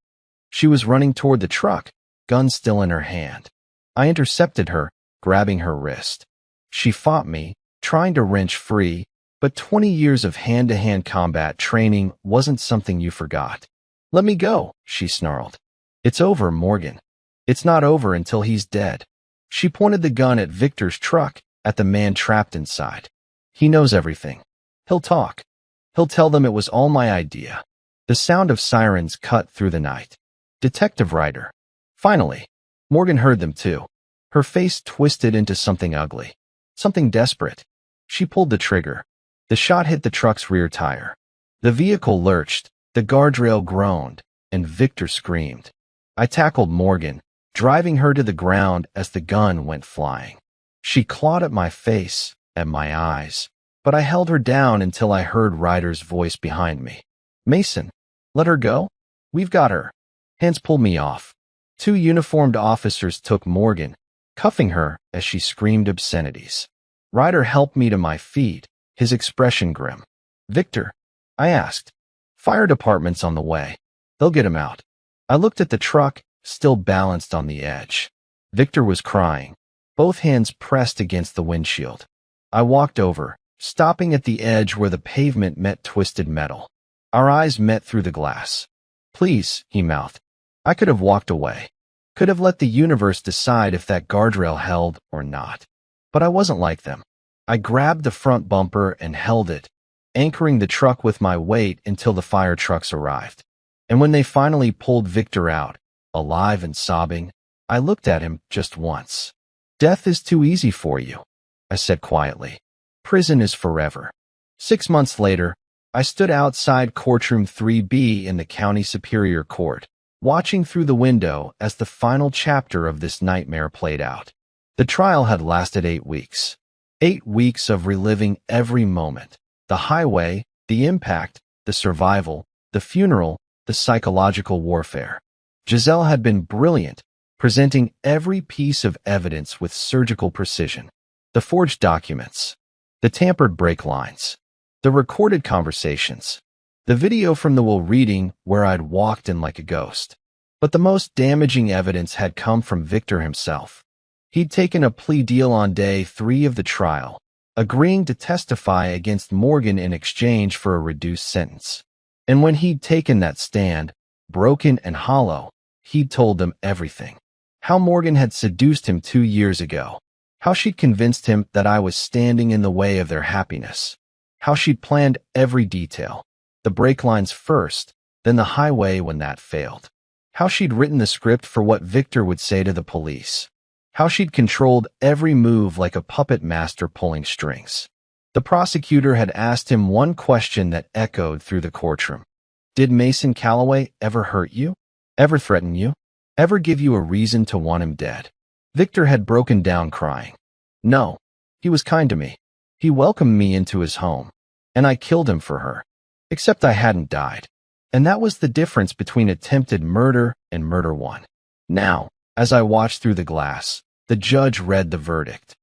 She was running toward the truck, gun still in her hand. I intercepted her, grabbing her wrist. She fought me, trying to wrench free, but 20 years of hand-to-hand combat training wasn't something you forgot. "Let me go," she snarled. "It's over, Morgan. It's not over until he's dead." She pointed the gun at Victor's truck, at the man trapped inside. "He knows everything. He'll talk. He'll tell them it was all my idea." The sound of sirens cut through the night. "Detective Ryder." Finally, Morgan heard them too. Her face twisted into something ugly, something desperate. She pulled the trigger. The shot hit the truck's rear tire. The vehicle lurched, the guardrail groaned, and Victor screamed. I tackled Morgan, driving her to the ground as the gun went flying. She clawed at my face, at my eyes, but I held her down until I heard Ryder's voice behind me. "Mason, let her go? We've got her." Hands pulled me off. 2 uniformed officers took Morgan, cuffing her as she screamed obscenities. Ryder helped me to my feet, his expression grim. "Victor?" I asked. "Fire department's on the way. They'll get him out." I looked at the truck, still balanced on the edge. Victor was crying, both hands pressed against the windshield. I walked over, stopping at the edge where the pavement met twisted metal. Our eyes met through the glass. "Please," he mouthed. I could have walked away. Could have let the universe decide if that guardrail held or not. But I wasn't like them. I grabbed the front bumper and held it, anchoring the truck with my weight until the fire trucks arrived. And when they finally pulled Victor out, alive and sobbing, I looked at him just once. "Death is too easy for you," I said quietly. "Prison is forever." 6 months later, I stood outside courtroom 3B in the county superior court, watching through the window as the final chapter of this nightmare played out. The trial had lasted 8 weeks. 8 weeks of reliving every moment. The highway, the impact, the survival, the funeral, the psychological warfare. Giselle had been brilliant, presenting every piece of evidence with surgical precision. The forged documents, the tampered brake lines, the recorded conversations. The video from the will reading where I'd walked in like a ghost. But the most damaging evidence had come from Victor himself. He'd taken a plea deal on day 3 of the trial, agreeing to testify against Morgan in exchange for a reduced sentence. And when he'd taken that stand, broken and hollow, he'd told them everything. How Morgan had seduced him 2 years ago. How she'd convinced him that I was standing in the way of their happiness. How she'd planned every detail. The brake lines first, then the highway when that failed. How she'd written the script for what Victor would say to the police. How she'd controlled every move like a puppet master pulling strings. The prosecutor had asked him one question that echoed through the courtroom. Did Mason Calloway ever hurt you? Ever threaten you? Ever give you a reason to want him dead? Victor had broken down crying. No, he was kind to me. He welcomed me into his home. And I killed him for her. Except I hadn't died. And that was the difference between attempted murder and murder one. Now, as I watched through the glass, the judge read the verdict.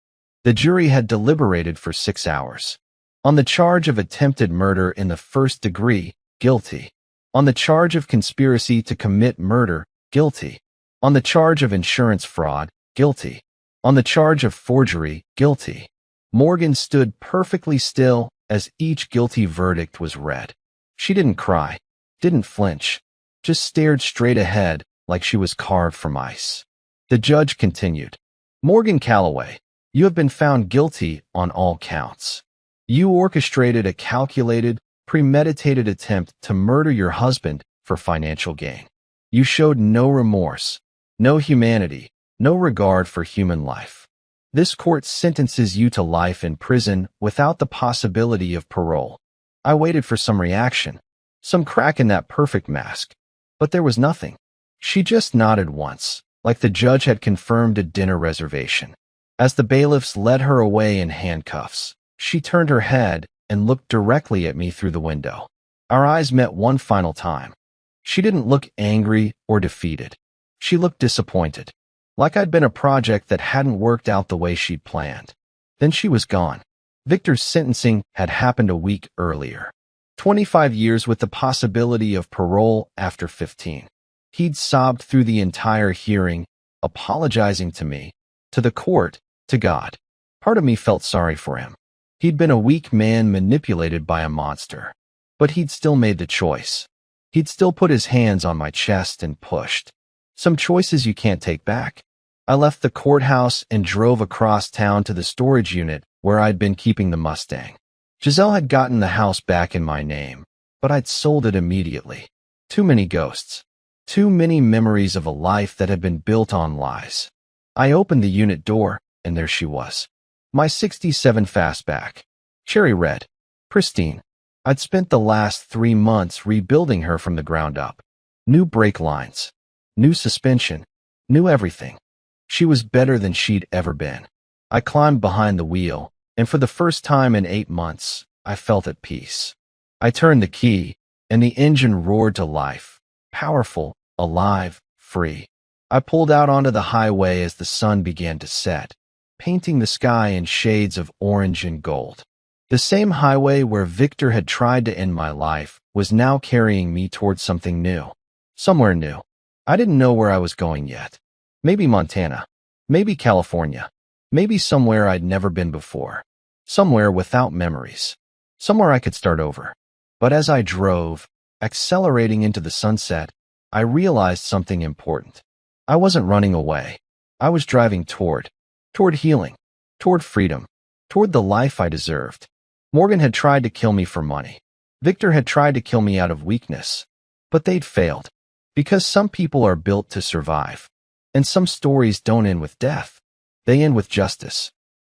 The jury had deliberated for 6 hours. On the charge of attempted murder in the first degree, guilty. On the charge of conspiracy to commit murder, guilty. On the charge of insurance fraud, guilty. On the charge of forgery, guilty. Morgan stood perfectly still as each guilty verdict was read. She didn't cry, didn't flinch, just stared straight ahead like she was carved from ice. The judge continued. Morgan Calloway, you have been found guilty on all counts. You orchestrated a calculated, premeditated attempt to murder your husband for financial gain. You showed no remorse, no humanity, no regard for human life. This court sentences you to life in prison without the possibility of parole. I waited for some reaction, some crack in that perfect mask, but there was nothing. She just nodded once, like the judge had confirmed a dinner reservation. As the bailiffs led her away in handcuffs, she turned her head and looked directly at me through the window. Our eyes met one final time. She didn't look angry or defeated. She looked disappointed, like I'd been a project that hadn't worked out the way she'd planned. Then she was gone. Victor's sentencing had happened a week earlier. 25 years with the possibility of parole after 15. He'd sobbed through the entire hearing, apologizing to me, to the court, to God. Part of me felt sorry for him. He'd been a weak man manipulated by a monster. But he'd still made the choice. He'd still put his hands on my chest and pushed. Some choices you can't take back. I left the courthouse and drove across town to the storage unit where I'd been keeping the Mustang. Giselle had gotten the house back in my name, but I'd sold it immediately. Too many ghosts. Too many memories of a life that had been built on lies. I opened the unit door, and there she was. My 67 Fastback. Cherry red. Pristine. I'd spent the last 3 months rebuilding her from the ground up. New brake lines. New suspension. New everything. She was better than she'd ever been. I climbed behind the wheel, and for the first time in 8 months, I felt at peace. I turned the key, and the engine roared to life. Powerful, alive, free. I pulled out onto the highway as the sun began to set, painting the sky in shades of orange and gold. The same highway where Victor had tried to end my life was now carrying me towards something new. Somewhere new. I didn't know where I was going yet. Maybe Montana. Maybe California. Maybe somewhere I'd never been before. Somewhere without memories. Somewhere I could start over. But as I drove, accelerating into the sunset, I realized something important. I wasn't running away. I was driving toward healing, toward freedom, toward the life I deserved. Morgan had tried to kill me for money. Victor had tried to kill me out of weakness. But they'd failed. Because some people are built to survive. And some stories don't end with death. They end with justice.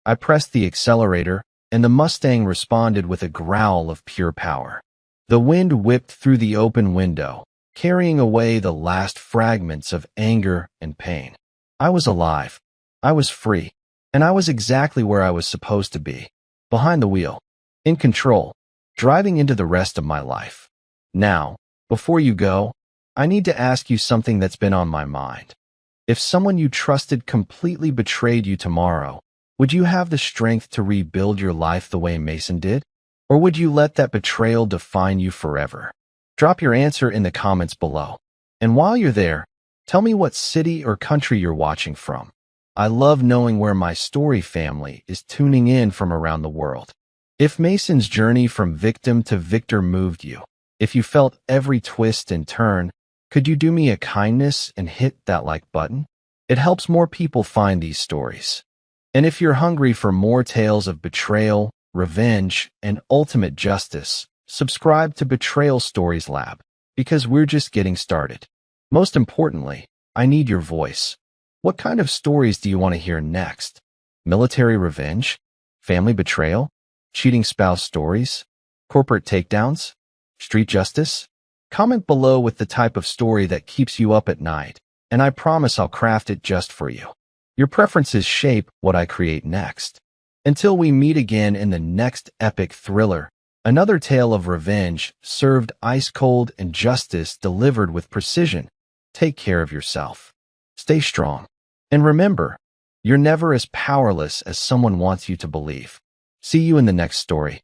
I pressed the accelerator, and the Mustang responded with a growl of pure power. The wind whipped through the open window, carrying away the last fragments of anger and pain. I was alive. I was free. And I was exactly where I was supposed to be. Behind the wheel. In control. Driving into the rest of my life. Now, before you go, I need to ask you something that's been on my mind. If someone you trusted completely betrayed you tomorrow, would you have the strength to rebuild your life the way Mason did? Or would you let that betrayal define you forever? Drop your answer in the comments below. And while you're there, tell me what city or country you're watching from. I love knowing where my story family is tuning in from around the world. If Mason's journey from victim to victor moved you, if you felt every twist and turn, could you do me a kindness and hit that like button? It helps more people find these stories. And if you're hungry for more tales of betrayal, revenge, and ultimate justice, subscribe to Betrayal Stories Lab, because we're just getting started. Most importantly, I need your voice. What kind of stories do you want to hear next? Military revenge? Family betrayal? Cheating spouse stories? Corporate takedowns? Street justice? Comment below with the type of story that keeps you up at night, and I promise I'll craft it just for you. Your preferences shape what I create next. Until we meet again in the next epic thriller, another tale of revenge served ice cold and justice delivered with precision. Take care of yourself. Stay strong. And remember, you're never as powerless as someone wants you to believe. See you in the next story.